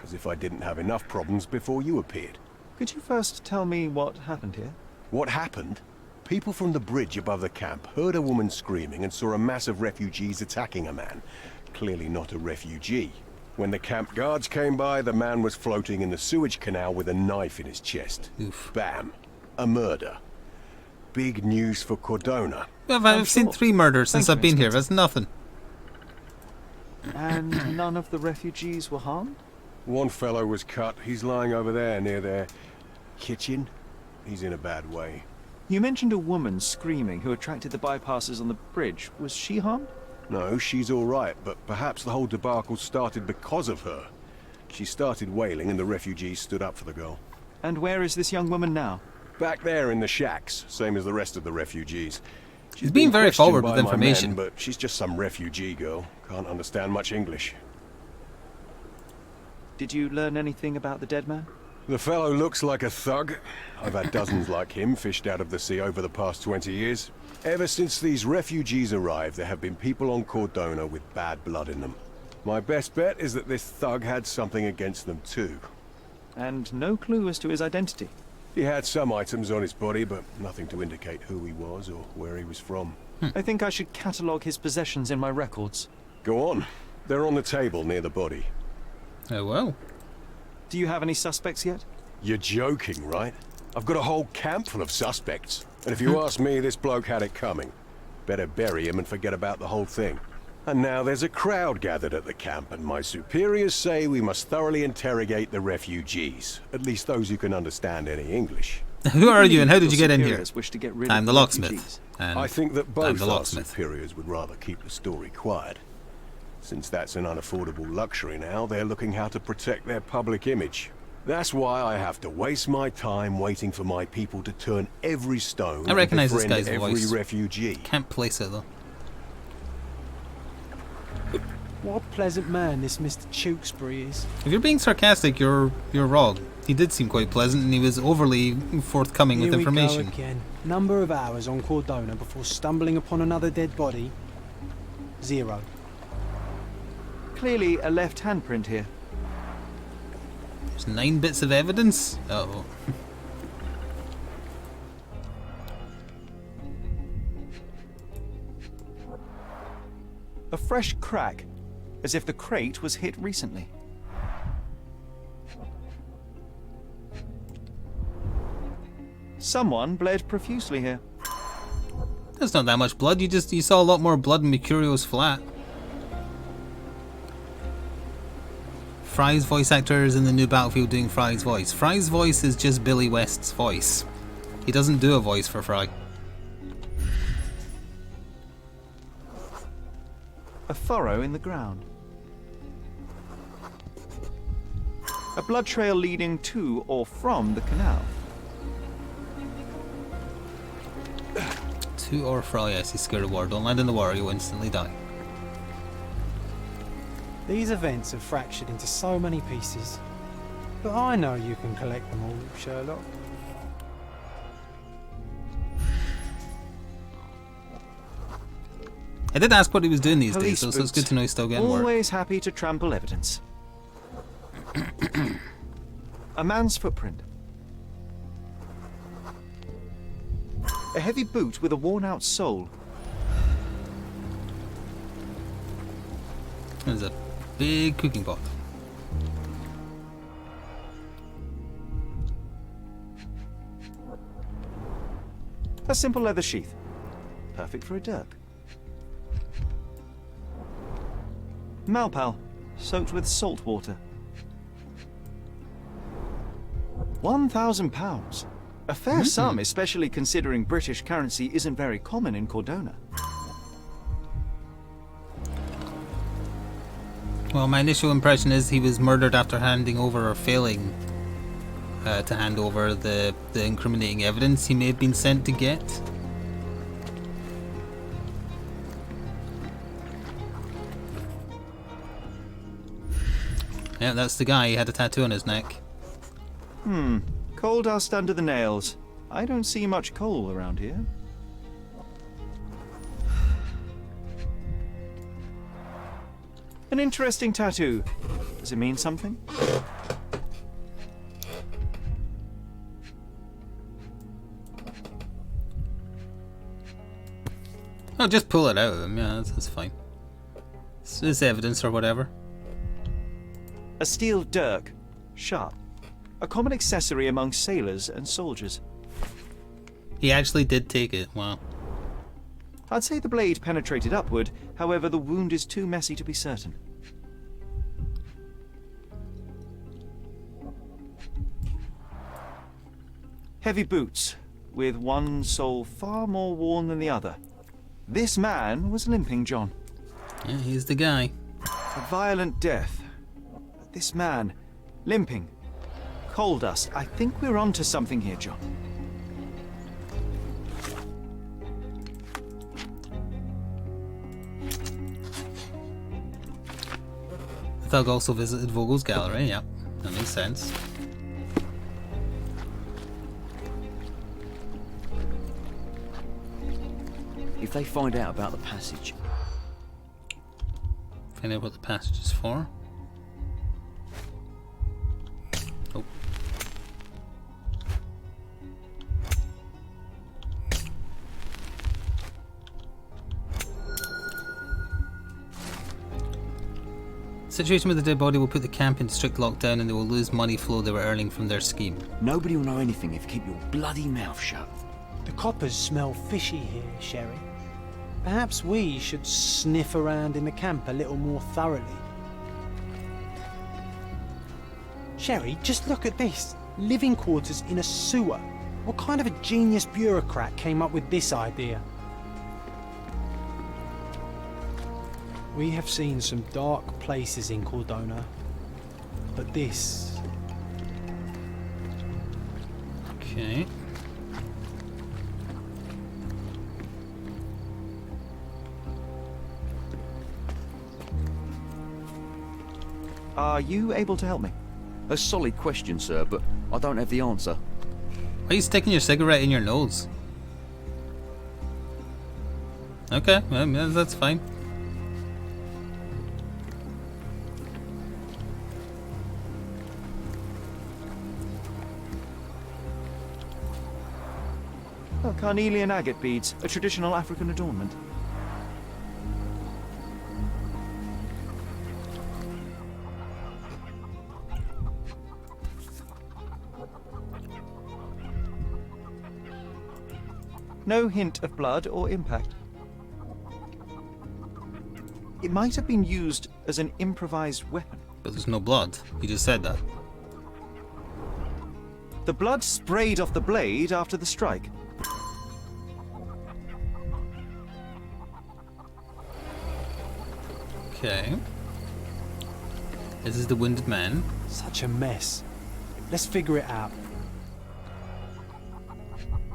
As if I didn't have enough problems before you appeared. Could you first tell me what happened here? What happened? People from the bridge above the camp heard a woman screaming and saw a mass of refugees attacking a man. Clearly not a refugee. When the camp guards came by, the man was floating in the sewage canal with a knife in his chest. Oof. Bam. A murder. Big news for Cordona. Well, I've seen 3 murders since I've been here. That's nothing. And none of the refugees were harmed? One fellow was cut. He's lying over there near their kitchen. He's in a bad way. You mentioned a woman screaming who attracted the bypassers on the bridge. Was she harmed? No, she's all right, but perhaps the whole debacle started because of her. She started wailing and the refugees stood up for the girl. And where is this young woman now? Back there in the shacks, same as the rest of the refugees. She's being very forward with by my information. men, but she's just some refugee girl. Can't understand much English. Did you learn anything about the dead man? The fellow looks like a thug. I've had dozens like him fished out of the sea over the past 20 years. Ever since these refugees arrived, there have been people on Cordona with bad blood in them. My best bet is that this thug had something against them too. And no clue as to his identity? He had some items on his body, but nothing to indicate who he was or where he was from. I think I should catalogue his possessions in my records. Go on. They're on the table near the body. Oh, well. Do you have any suspects yet? You're joking, right? I've got a whole camp full of suspects. And if you ask me, this bloke had it coming. Better bury him and forget about the whole thing. And now there's a crowd gathered at the camp, and my superiors say we must thoroughly interrogate the refugees. At least those who can understand any English. Who are you and how did you get in here? Wish to get rid I'm of the locksmith. refugees. And I think that both our locksmith. superiors would rather keep the story quiet. Since that's an unaffordable luxury now, they're looking how to protect their public image. That's why I have to waste my time waiting for my people to turn every stone I recognise and this befriend guy's every voice. refugee. Can't place it though. What a pleasant man this Mr. Tewkesbury is. If you're being sarcastic, you're wrong. He did seem quite pleasant, and he was overly forthcoming with information. Here we go again. Number of hours on Cordona before stumbling upon another dead body. 0. Clearly a left handprint here. There's 9 bits of evidence? Oh. A fresh crack, as if the crate was hit recently. Someone bled profusely here. There's not that much blood. You saw a lot more blood in Mercurio's flat. Fry's voice actor is in the new Battlefield doing Fry's voice. Fry's voice is just Billy West's voice. He doesn't do a voice for Fry. A furrow in the ground. A blood trail leading to or from the canal. To or fro, yes, he's scared of water. Don't land in the water, you'll instantly die. These events have fractured into so many pieces. But I know you can collect them all, Sherlock. I did ask what he was doing these Police days, so it's good to know he's still getting Always happy to trample evidence. A man's footprint. A heavy boot with a worn-out sole. There's a big cooking pot. A simple leather sheath. Perfect for a dirk. Malpal, soaked with salt water. £1,000. A fair sum, especially considering British currency isn't very common in Cordona. Well, my initial impression is he was murdered after handing over or failing to hand over the incriminating evidence he may have been sent to get. Yeah, that's the guy. He had a tattoo on his neck. Coal dust under the nails. I don't see much coal around here. An interesting tattoo. Does it mean something? Oh, just pull it out of him. Yeah, that's fine. It's evidence or whatever. A steel dirk. Sharp. A common accessory among sailors and soldiers. He actually did take it. Wow. I'd say the blade penetrated upward, however the wound is too messy to be certain. Heavy boots, with one sole far more worn than the other. This man was limping, John. Yeah, he's the guy. A violent death. This man, limping. Coal dust. I think we're onto something here, John. The thug also visited Vogel's gallery. Yeah, that makes sense. If they find out about the passage... Find out what the passage is for. Oh. Situation with the dead body will put the camp in strict lockdown and they will lose money flow they were earning from their scheme. Nobody will know anything if you keep your bloody mouth shut. The coppers smell fishy here, Sherry. Perhaps we should sniff around in the camp a little more thoroughly. Sherry, just look at this. Living quarters in a sewer. What kind of a genius bureaucrat came up with this idea? We have seen some dark places in Cordona, but this... Okay. Are you able to help me? A solid question, sir, but I don't have the answer. Why are you sticking your cigarette in your nose? Okay, well, yeah, that's fine. Oh, carnelian agate beads, a traditional African adornment. No hint of blood or impact. It might have been used as an improvised weapon. But there's no blood. You just said that. The blood sprayed off the blade after the strike. Okay. This is the wounded man. Such a mess. Let's figure it out.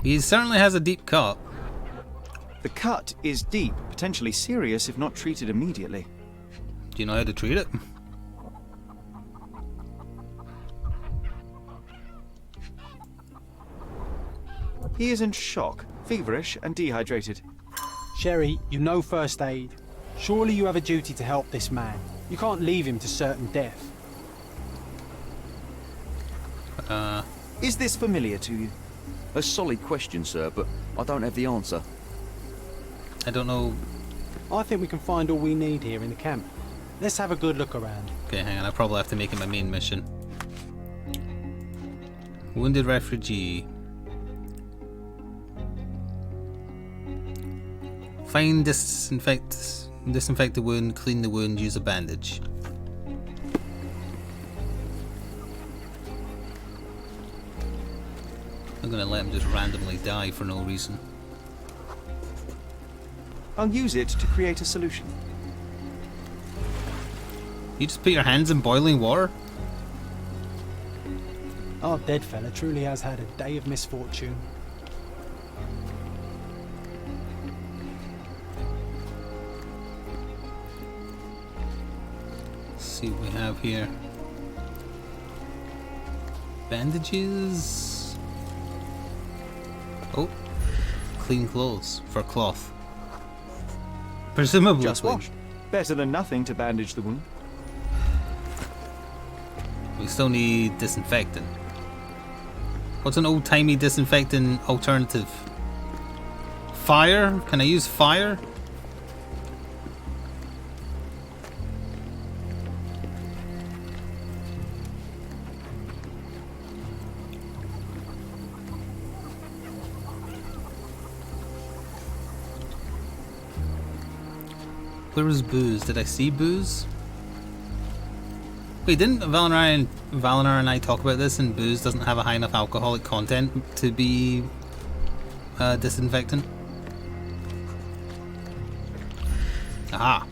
He certainly has a deep cut. The cut is deep, potentially serious if not treated immediately. Do you know how to treat it? He is in shock, feverish and dehydrated. Sherry, you know first aid. Surely you have a duty to help this man. You can't leave him to certain death. Is this familiar to you? A solid question, sir, but I don't have the answer. I don't know. I think we can find all we need here in the camp. Let's have a good look around. Okay, hang on. I probably have to make it my main mission. Wounded refugee. Find, disinfect the wound, clean the wound, use a bandage. I'm gonna let him just randomly die for no reason. I'll use it to create a solution. You just put your hands in boiling water? Our dead fella truly has had a day of misfortune. Let's see what we have here. Bandages. Oh, clean clothes for cloth. Presumably Just clean. washed. Better than nothing to bandage the wound. We still need disinfectant. What's an old-timey disinfectant alternative? Fire? Can I use fire? Where was booze? Did I see booze? Wait, didn't Valenar and I talk about this, and booze doesn't have a high enough alcoholic content to be disinfectant? Aha.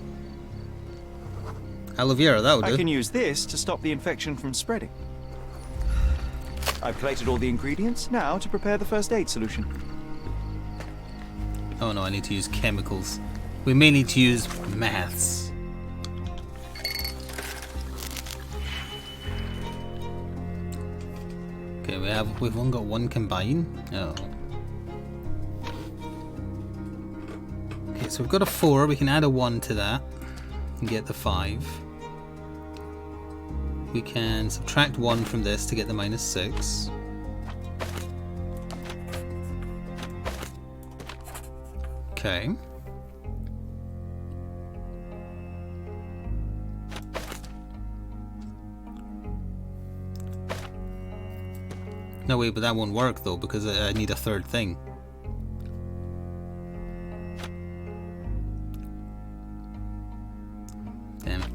Aloe vera, that'll do. I can use this to stop the infection from spreading. I've collated all the ingredients, now to prepare the first aid solution. Oh no, I need to use chemicals. We may need to use maths. Okay, we've only got one combine. Oh. Okay, so we've got a 4. We can add a 1 to that and get the 5. We can subtract 1 from this to get the -6. Okay. No, wait, but that won't work though, because I need a third thing. Damn it.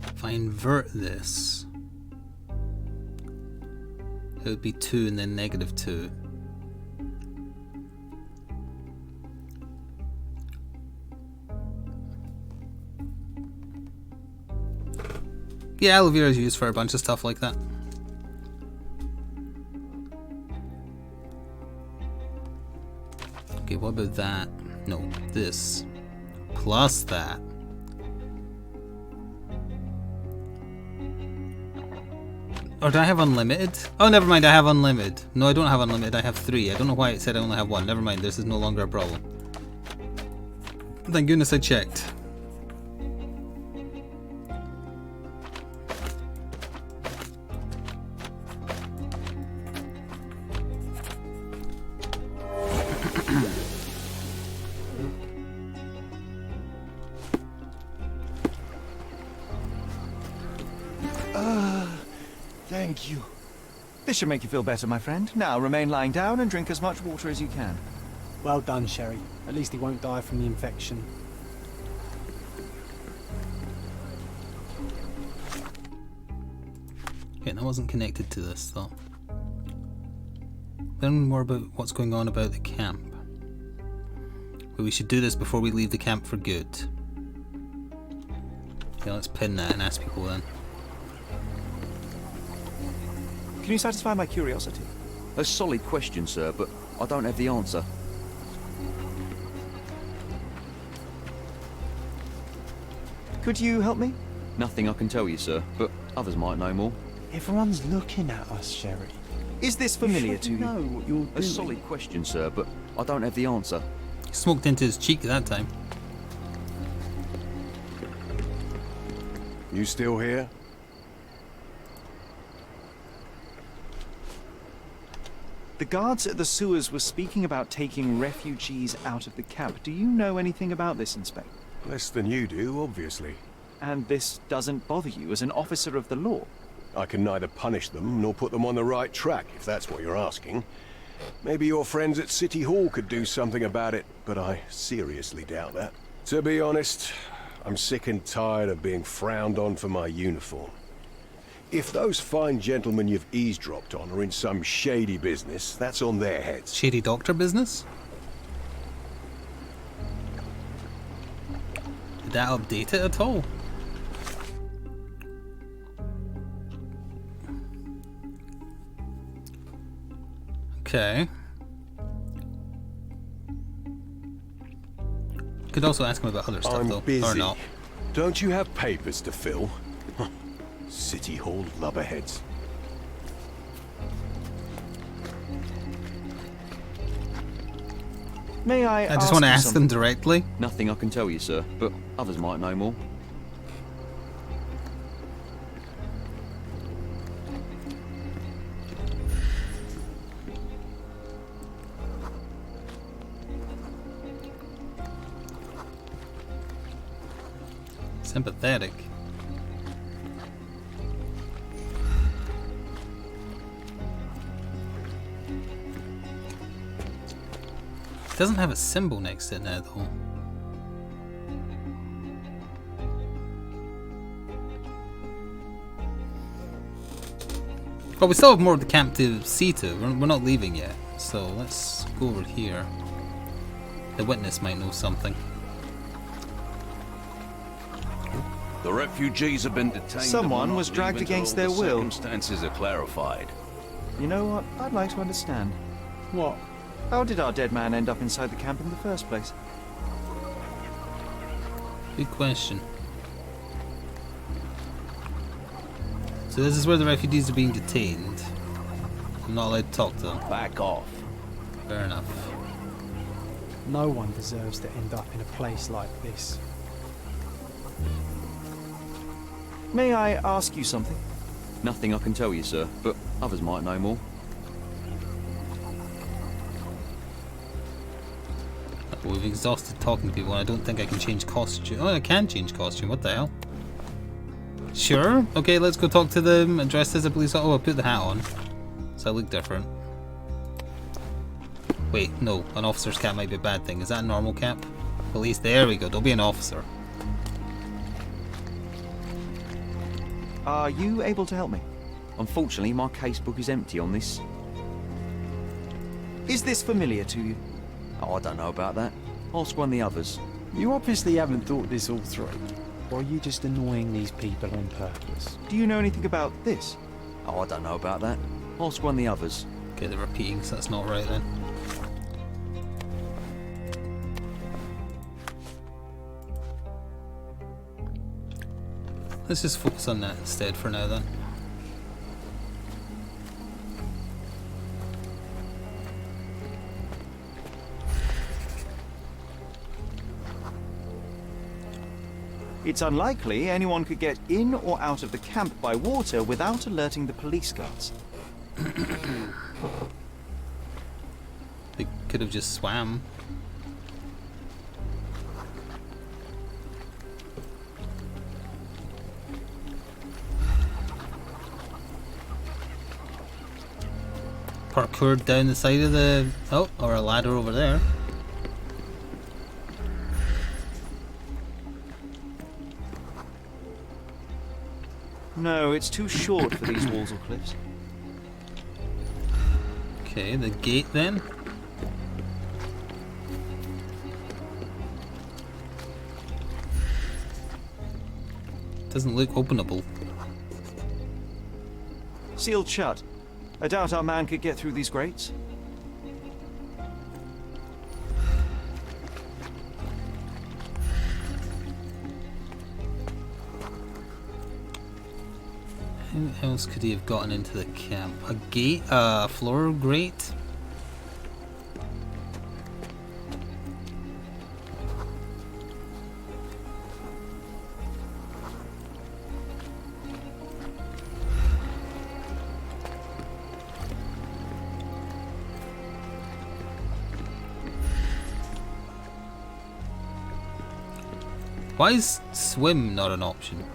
If I invert this, it would be 2 and then -2. Yeah, aloe vera is used for a bunch of stuff like that. Okay, what about that? No, this. Plus that. Or do I have unlimited? Oh, never mind, I have unlimited. No, I don't have unlimited, I have 3. I don't know why it said I only have 1. Never mind, this is no longer a problem. Thank goodness I checked. Thank you. This should make you feel better, my friend. Now remain lying down and drink as much water as you can. Well done, Sherry. At least he won't die from the infection. Okay, that wasn't connected to this though. Learn more about what's going on about the camp. Well, we should do this before we leave the camp for good. Okay, let's pin that and ask people then. Can you satisfy my curiosity? A solid question, sir, but I don't have the answer. Could you help me? Nothing I can tell you, sir, but others might know more. Everyone's looking at us, Sherry. Is this familiar to you? Know what you're doing. A solid question, sir, but I don't have the answer. He smoked into his cheek that time. You still here? The guards at the sewers were speaking about taking refugees out of the camp. Do you know anything about this, Inspector? Less than you do, obviously. And this doesn't bother you as an officer of the law? I can neither punish them nor put them on the right track, if that's what you're asking. Maybe your friends at City Hall could do something about it, but I seriously doubt that. To be honest, I'm sick and tired of being frowned on for my uniform. If those fine gentlemen you've eavesdropped on are in some shady business, that's on their heads. Shady doctor business? Did that update it at all? Okay. Could also ask him about other stuff I'm though, busy. or not. Don't you have papers to fill? City Hall lubberheads. May I just want to ask them directly. Nothing I can tell you, sir, but others might know more. Sympathetic. It doesn't have a symbol next to it now, though. Well, we still have more of the camp to see to. We're not leaving yet, so let's go over here. The witness might know something. The refugees have been detained. Someone was dragged against their will. Circumstances are clarified. You know what? I'd like to understand. What? How did our dead man end up inside the camp in the first place? Good question. So this is where the refugees are being detained. I'm not allowed to talk to them. Back off. Fair enough. No one deserves to end up in a place like this. May I ask you something? Nothing I can tell you, sir, but others might know more. We've exhausted talking to people and I don't think I can change costume. Oh, I can change costume. What the hell? Sure. Okay, let's go talk to them. Dressed as a police officer. Oh, I put the hat on. So I look different. Wait, no. An officer's cap might be a bad thing. Is that a normal cap? Police. There we go. Don't be an officer. Are you able to help me? Unfortunately, my casebook is empty on this. Is this familiar to you? Oh, I don't know about that. Ask one of the others. You obviously haven't thought this all through. Or are you just annoying these people on purpose? Do you know anything about this? Oh, I don't know about that. Ask one of the others. Okay, they're repeating, so that's not right then. Let's just focus on that instead for now then. It's unlikely anyone could get in or out of the camp by water without alerting the police guards. They could have just swam. parkour down the side of the... Oh, or a ladder over there. No, it's too short for these walls or cliffs. Okay, the gate then. Doesn't look openable. Sealed shut. I doubt our man could get through these grates. How else could he have gotten into the camp? A gate? Floor grate? Why is swim not an option?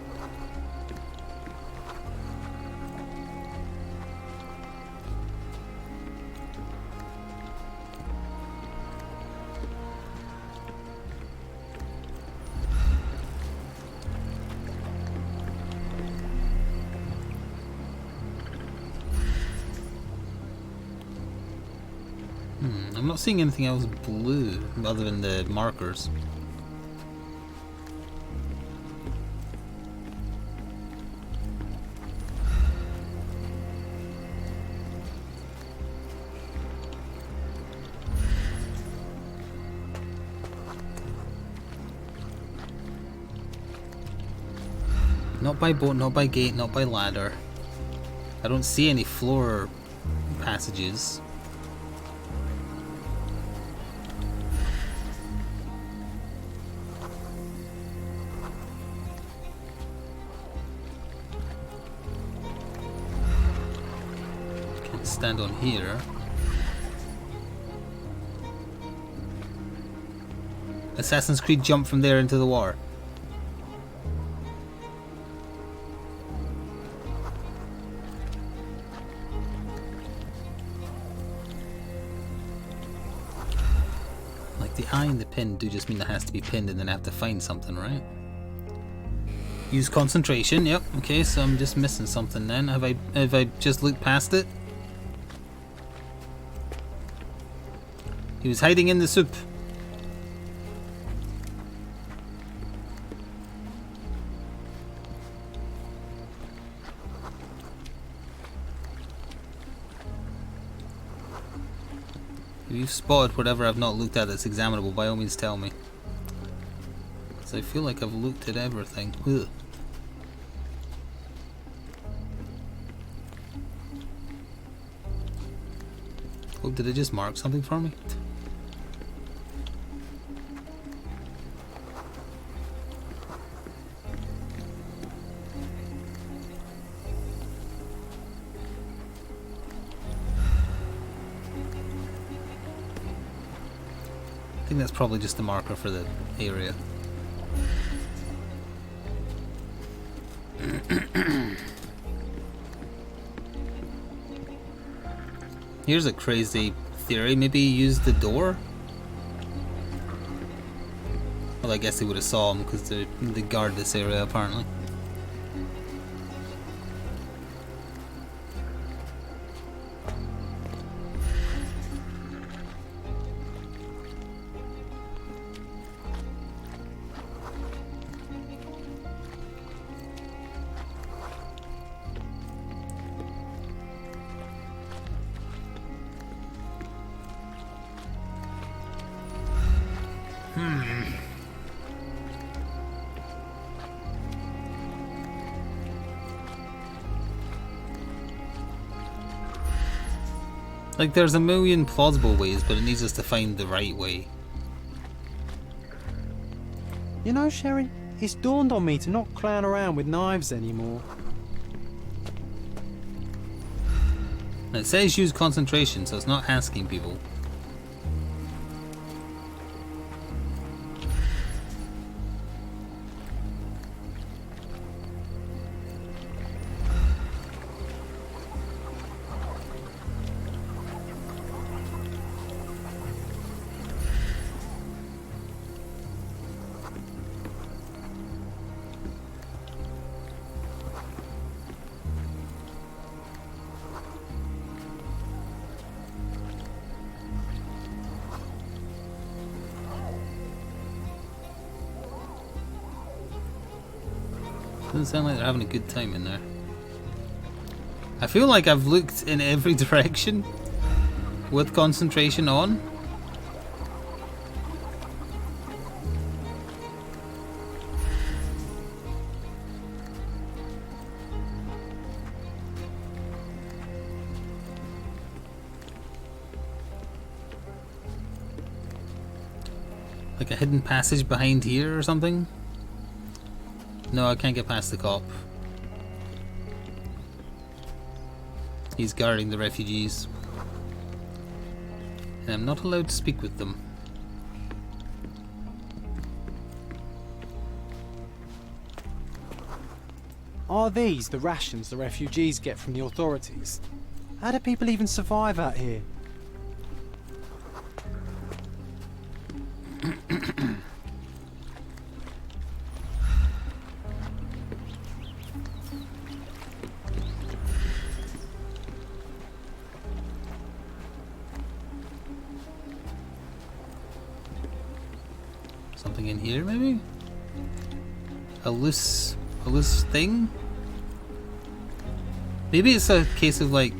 I'm not seeing anything else blue other than the markers. Not by boat, not by gate, not by ladder. I don't see any floor passages. Can't stand on here. Assassin's Creed jump from there into the water. The eye and the pin do just mean it has to be pinned and then I have to find something, right? Use concentration, yep. Okay, so I'm just missing something then. Have I just looked past it? He was hiding in the soup. If you've spotted whatever I've not looked at that's examinable, by all means tell me. Because I feel like I've looked at everything. Ugh. Oh, did it just mark something for me? I think that's probably just the marker for the area. Here's a crazy theory. Maybe use the door? Well, I guess they would have saw him because they guard this area apparently. Like, there's a million plausible ways, but it needs us to find the right way. You know, Sherry, it's dawned on me to not clown around with knives anymore. It says use concentration, so it's not asking people. Doesn't sound like they're having a good time in there. I feel like I've looked in every direction with concentration on. Like a hidden passage behind here or something? No, I can't get past the cop. He's guarding the refugees. And I'm not allowed to speak with them. Are these the rations the refugees get from the authorities? How do people even survive out here? Something in here, maybe? A loose thing? Maybe it's a case of like,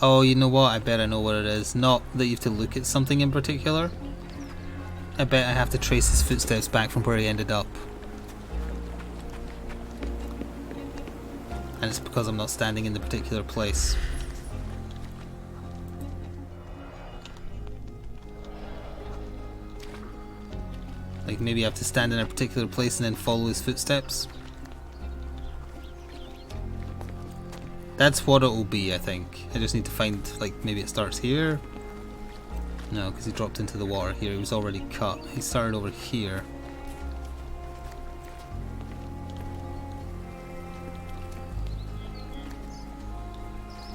oh, you know what? I bet I know what it is. Not that you have to look at something in particular. I bet I have to trace his footsteps back from where he ended up. And it's because I'm not standing in the particular place. Like maybe I have to stand in a particular place and then follow his footsteps. That's what it will be, I think. I just need to find, like, maybe it starts here. No, because he dropped into the water here. He was already cut. He started over here.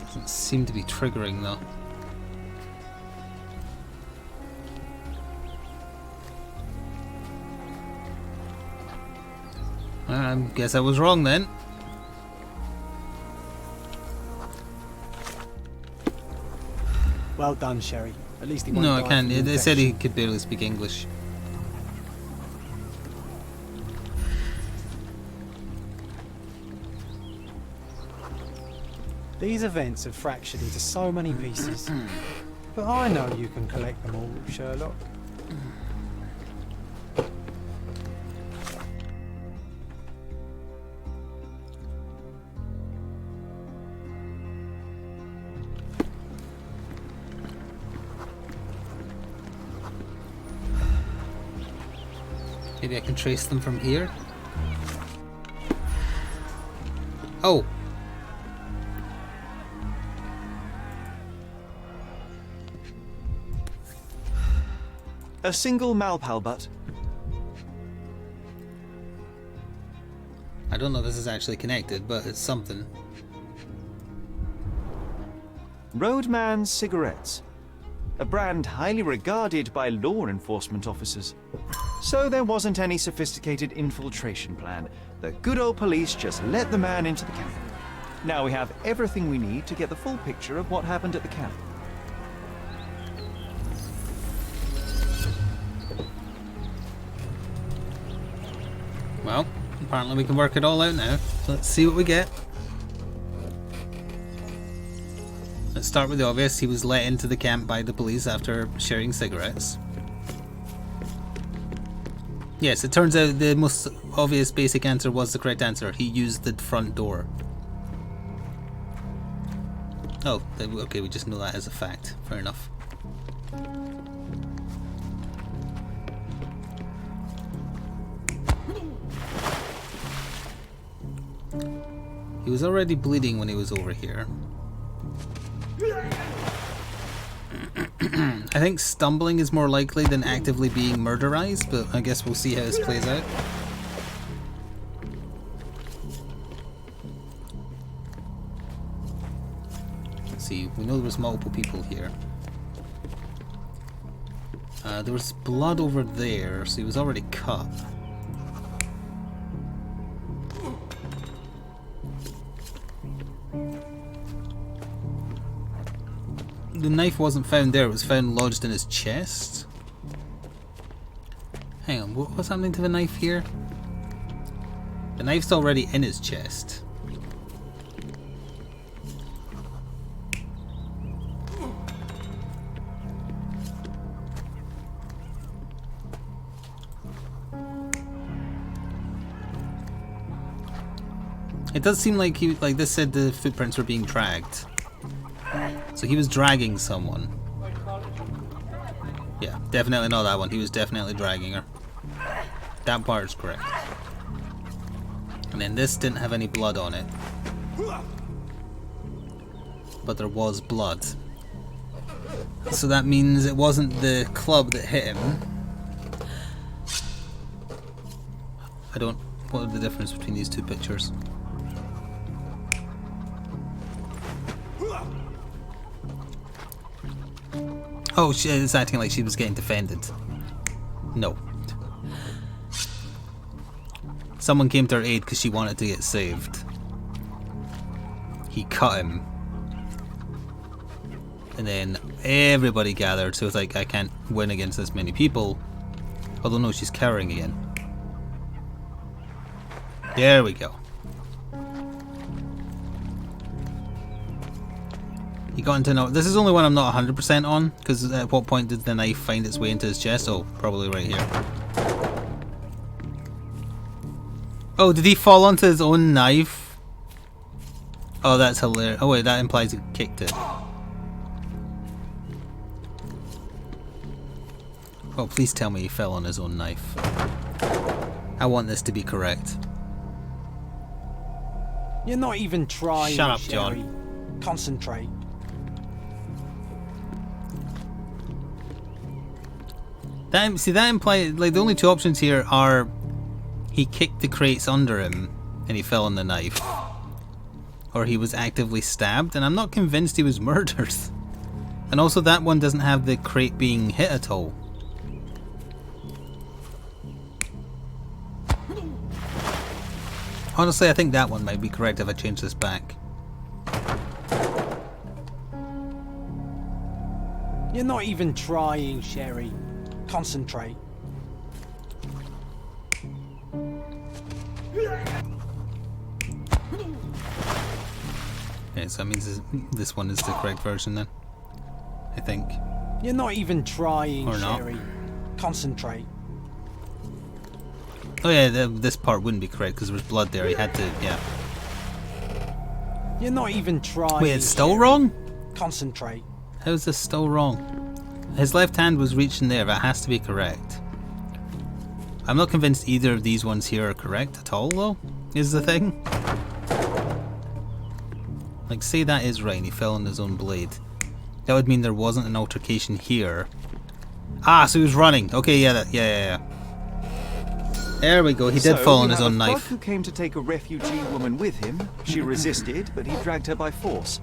Doesn't seem to be triggering though. I guess I was wrong then. Well done, Sherry. At least he No, I can't. They said he could barely speak English. These events have fractured into so many pieces. But I know you can collect them all, Sherlock. Maybe I can trace them from here. Oh! A single Malpal butt. I don't know if this is actually connected, but it's something. Roadman cigarettes. A brand highly regarded by law enforcement officers. So there wasn't any sophisticated infiltration plan. The good old police just let the man into the camp. Now we have everything we need to get the full picture of what happened at the camp. Well, apparently we can work it all out now. Let's see what we get. Let's start with the obvious. He was let into the camp by the police after sharing cigarettes. Yes, it turns out the most obvious basic answer was the correct answer. He used the front door. Oh, okay, we just know that as a fact. Fair enough. He was already bleeding when he was over here. I think stumbling is more likely than actively being murderized, but I guess we'll see how this plays out. Let's see, we know there was multiple people here. There was blood over there, so he was already cut. The knife wasn't found there, it was found lodged in his chest. Hang on, what's happening to the knife here? The knife's already in his chest. It does seem like this said the footprints were being dragged. So he was dragging someone. Yeah, definitely not that one. He was definitely dragging her. That part is correct. And then this didn't have any blood on it. But there was blood. So that means it wasn't the club that hit him. What are the difference between these two pictures? Oh, it's acting like she was getting defended. No. Someone came to her aid because she wanted to get saved. He cut him. And then everybody gathered, so it's like, I can't win against this many people. Although no, she's cowering again. There we go. He got into this is only one I'm not 100% on, because at what point did the knife find its way into his chest? Oh, probably right here. Oh, did he fall onto his own knife? Oh, that's hilarious. Oh wait, that implies he kicked it. Oh, please tell me he fell on his own knife. I want this to be correct. You're not even trying. Shut up, Sherry. John. Concentrate. That implies, like, the only two options here are he kicked the crates under him and he fell on the knife, or he was actively stabbed, and I'm not convinced he was murdered. And also that one doesn't have the crate being hit at all. Honestly, I think that one might be correct if I change this back. You're not even trying, Sherry. Concentrate. Okay, so that means this one is the correct version then. I think. You're not even trying, or not. Sherry. Concentrate. Oh yeah, this part wouldn't be correct because there was blood there. He had to, yeah. You're not even trying. Wait, it's still wrong? Concentrate. How is this still wrong? His left hand was reaching there. That has to be correct. I'm not convinced either of these ones here are correct at all, though, is the thing. Like, say that is right and he fell on his own blade. That would mean there wasn't an altercation here. Ah, so he was running. Okay, yeah, yeah. There we go. He did fall on his own knife. Who came to take a refugee woman with him. She resisted, but he dragged her by force.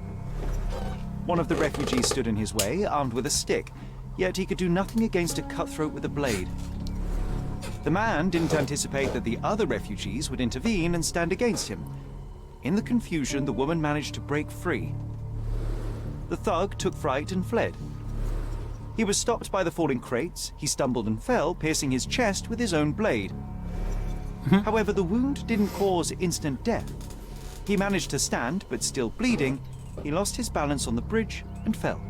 One of the refugees stood in his way, armed with a stick, yet he could do nothing against a cutthroat with a blade. The man didn't anticipate that the other refugees would intervene and stand against him. In the confusion, the woman managed to break free. The thug took fright and fled. He was stopped by the falling crates. He stumbled and fell, piercing his chest with his own blade. However, the wound didn't cause instant death. He managed to stand, but still bleeding, he lost his balance on the bridge and fell.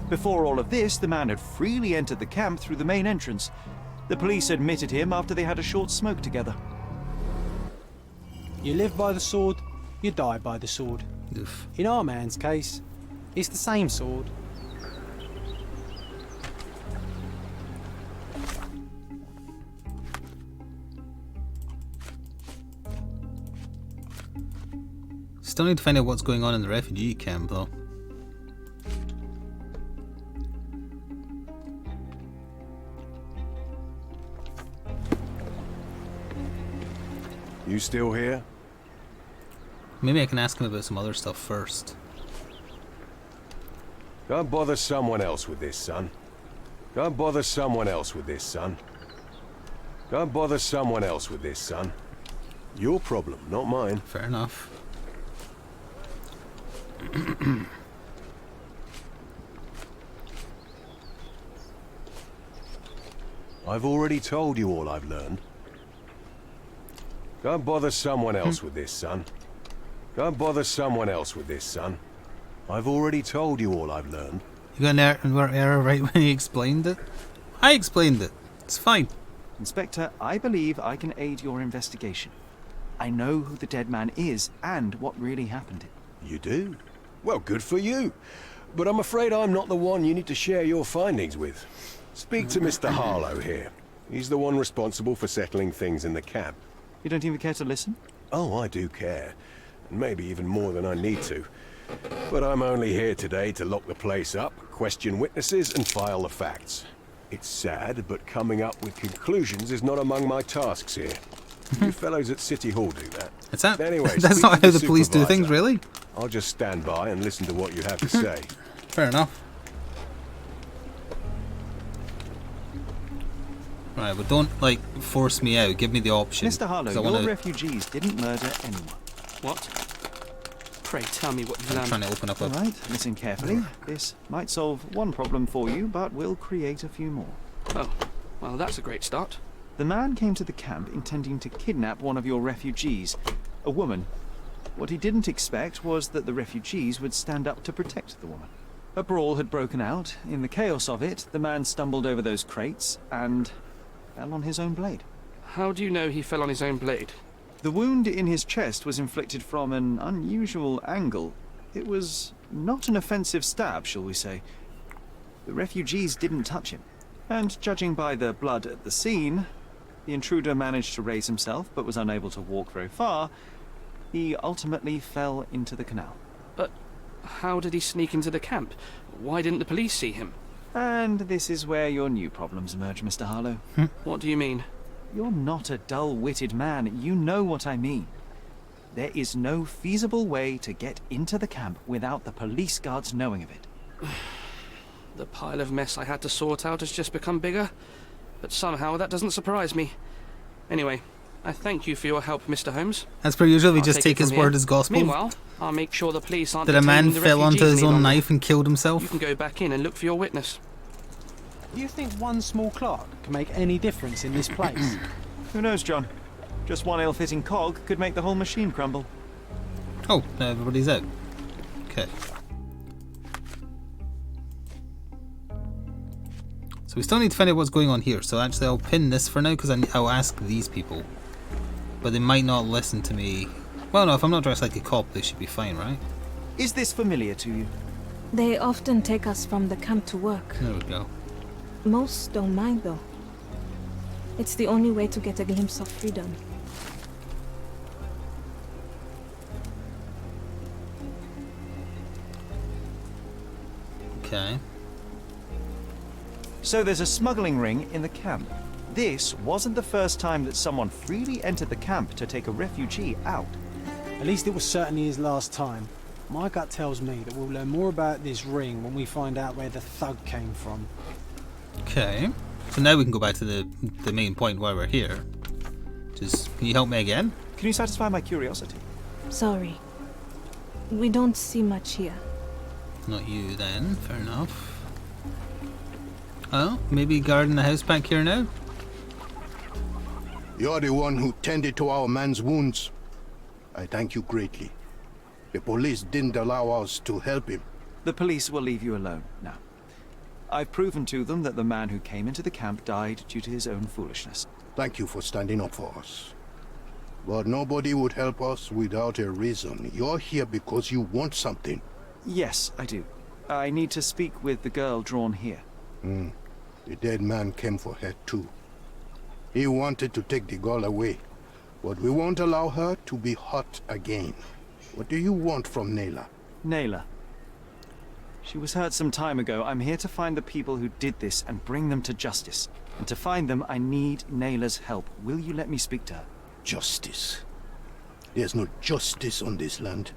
Before all of this, the man had freely entered the camp through the main entrance. The police admitted him after they had a short smoke together. You live by the sword, you die by the sword. Oof. In our man's case, it's the same sword. Still need to find out what's going on in the refugee camp, though. You still here? Maybe I can ask him about some other stuff first. Go and bother someone else with this, son. Go and bother someone else with this, son. Go and bother someone else with this, son. Your problem, not mine. Fair enough. I've already told you all I've learned. Go and bother someone else with this, son. Go and bother someone else with this, son. I've already told you all I've learned. You got an error right when he explained it? I explained it. It's fine. Inspector, I believe I can aid your investigation. I know who the dead man is and what really happened. You do? Well, good for you. But I'm afraid I'm not the one you need to share your findings with. Speak to Mr. Harlow here. He's the one responsible for settling things in the camp. You don't even care to listen? Oh, I do care. Maybe even more than I need to. But I'm only here today to lock the place up, question witnesses, and file the facts. It's sad, but coming up with conclusions is not among my tasks here. You fellows at City Hall do that. That's that. Anyway, that's not how the police do things, really. I'll just stand by and listen to what you have to say. Fair enough. Right, but don't, like, force me out. Give me the option. Mr. Harlow, your refugees didn't murder anyone. What? Pray tell me what you've learned. I'm trying to open up a... Alright, listen carefully. This might solve one problem for you, but will create a few more. Oh, well, that's a great start. The man came to the camp intending to kidnap one of your refugees, a woman. What he didn't expect was that the refugees would stand up to protect the woman. A brawl had broken out. In the chaos of it, the man stumbled over those crates and fell on his own blade. How do you know he fell on his own blade? The wound in his chest was inflicted from an unusual angle. It was not an offensive stab, shall we say. The refugees didn't touch him. And judging by the blood at the scene, the intruder managed to raise himself but was unable to walk very far. He ultimately fell into the canal. But how did he sneak into the camp? Why didn't the police see him? And this is where your new problems emerge, Mr. Harlow. What do you mean? You're not a dull-witted man. You know what I mean. There is no feasible way to get into the camp without the police guards knowing of it. The pile of mess I had to sort out has just become bigger, but somehow that doesn't surprise me. Anyway, I thank you for your help, Mr. Holmes. As per usual, we I'll just take his word as gospel. Meanwhile, I'll make sure the police aren't That a man detaining the fell onto refugees his any own longer. knife and killed himself. You can go back in and look for your witness. You think one small clock can make any difference in this place? Who knows, John? Just one ill-fitting cog could make the whole machine crumble. Oh, now everybody's out. Okay. So we still need to find out what's going on here. So actually I'll pin this for now because I'll ask these people. But they might not listen to me. Well, no, if I'm not dressed like a cop, they should be fine, right? Is this familiar to you? They often take us from the camp to work. There we go. Most don't mind, though. It's the only way to get a glimpse of freedom. Okay. So there's a smuggling ring in the camp. This wasn't the first time that someone freely entered the camp to take a refugee out. At least it was certainly his last time. My gut tells me that we'll learn more about this ring when we find out where the thug came from. Okay. So now we can go back to the main point why we're here. Just, can you help me again? Can you satisfy my curiosity? Sorry. We don't see much here. Not you then, fair enough. Oh, maybe guarding the house back here now? You're the one who tended to our man's wounds. I thank you greatly. The police didn't allow us to help him. The police will leave you alone now. I've proven to them that the man who came into the camp died due to his own foolishness. Thank you for standing up for us. But nobody would help us without a reason. You're here because you want something. Yes, I do. I need to speak with the girl drawn here. The dead man came for her too. He wanted to take the girl away, but we won't allow her to be hurt again. What do you want from Nayla? Nayla. She was hurt some time ago. I'm here to find the people who did this and bring them to justice. And to find them, I need Nayla's help. Will you let me speak to her? Justice. There's no justice on this land.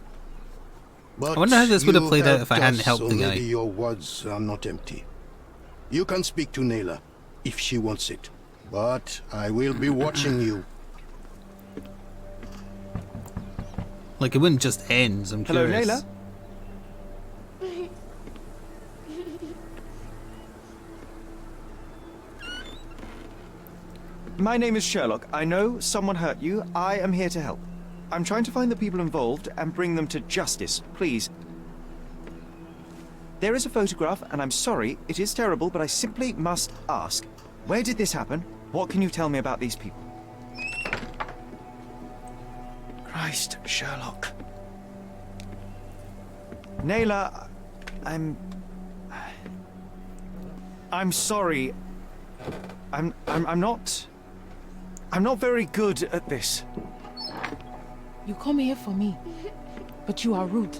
But I wonder how this would have you played out if I hadn't us, helped so the guy. maybe your words are not empty. You can speak to Nayla if she wants it. But I will be watching you. Like, it wouldn't just end, I'm Hello, curious. Nayla? My name is Sherlock. I know someone hurt you. I am here to help. I'm trying to find the people involved and bring them to justice. Please. There is a photograph, and I'm sorry, it is terrible, but I simply must ask. Where did this happen? What can you tell me about these people? Christ, Sherlock. Naylor, I'm sorry. I'm not very good at this. You come here for me, but you are rude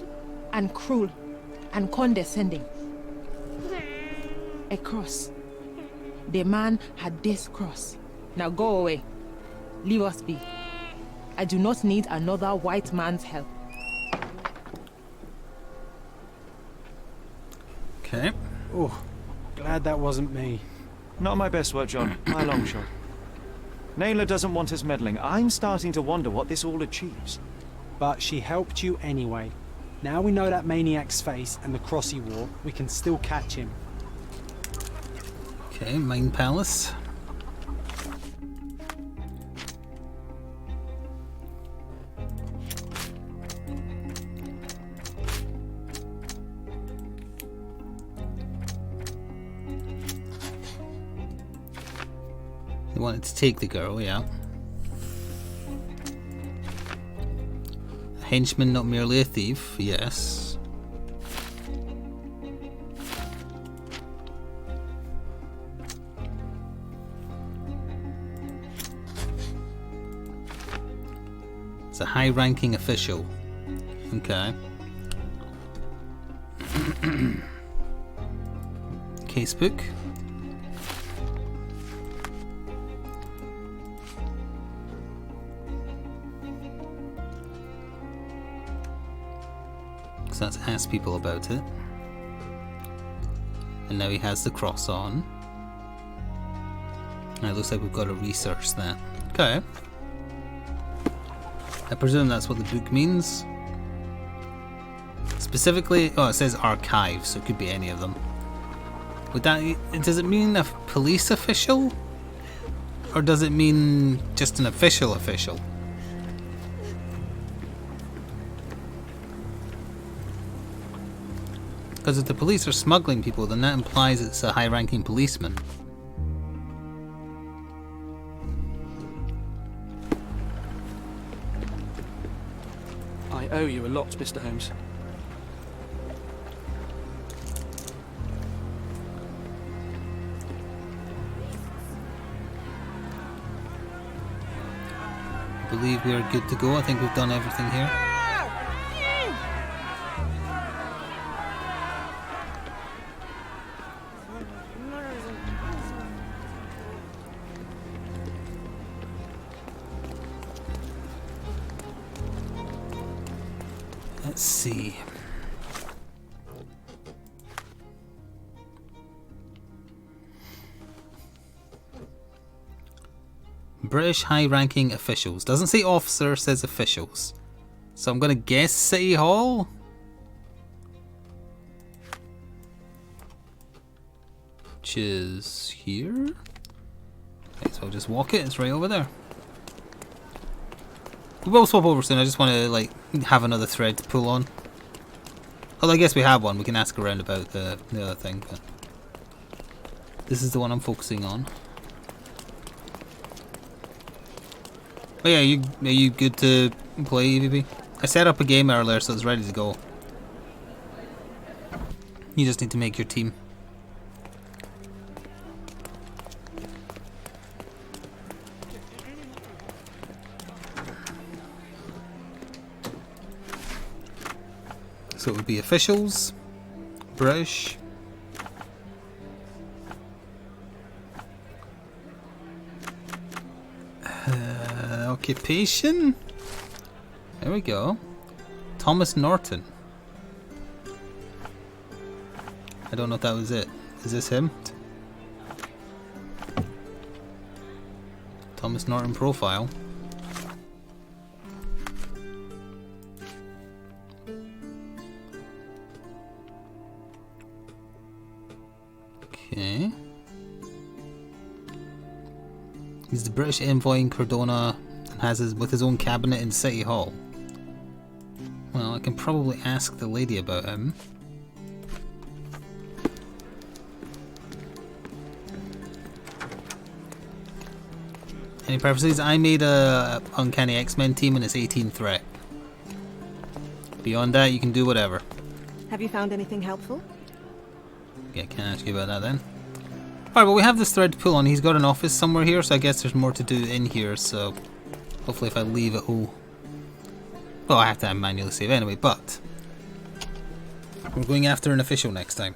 and cruel and condescending. A cross. The man had this cross. Now go away. Leave us be. I do not need another white man's help. Okay. Oh, glad that wasn't me. Not my best work, John. My long shot. Naylor doesn't want us meddling. I'm starting to wonder what this all achieves. But she helped you anyway. Now we know that maniac's face and the cross he wore, we can still catch him. Okay, Mind Palace. They wanted to take the girl, yeah. A henchman, not merely a thief, yes. It's a high-ranking official. Okay. Casebook. So let's ask people about it. And now he has the cross on. And it looks like we've got to research that. Okay. I presume that's what the book means. Specifically, oh, it says archive, so it could be any of them. Would that, does it mean a police official? Or does it mean just an official? Because if the police are smuggling people, then that implies it's a high-ranking policeman. I owe you a lot, Mr. Holmes. I believe we're good to go. I think we've done everything here. Let's see. British high-ranking officials. Doesn't say officer, says officials. So I'm gonna guess City Hall? Which is here? Okay, so I'll just walk it, it's right over there. We will swap over soon, I just want to like have another thread to pull on. Although I guess we have one, we can ask around about the other thing, but this is the one I'm focusing on. Oh yeah, are you good to play, EVP? I set up a game earlier, so it's ready to go. You just need to make your team. So it would be officials, British. Occupation? There we go. Thomas Norton. I don't know if that was it. Is this him? Thomas Norton profile. Okay. He's the British envoy in Cardona and has with his own cabinet in City Hall. Well, I can probably ask the lady about him. Any preferences? I made a Uncanny X-Men team and it's 18 threat. Beyond that, you can do whatever. Have you found anything helpful? Yeah, can't ask you about that then. Alright, well we have this thread to pull on. He's got an office somewhere here, so I guess there's more to do in here, so hopefully if I leave it will... Well, I have to manually save anyway, but we're going after an official next time.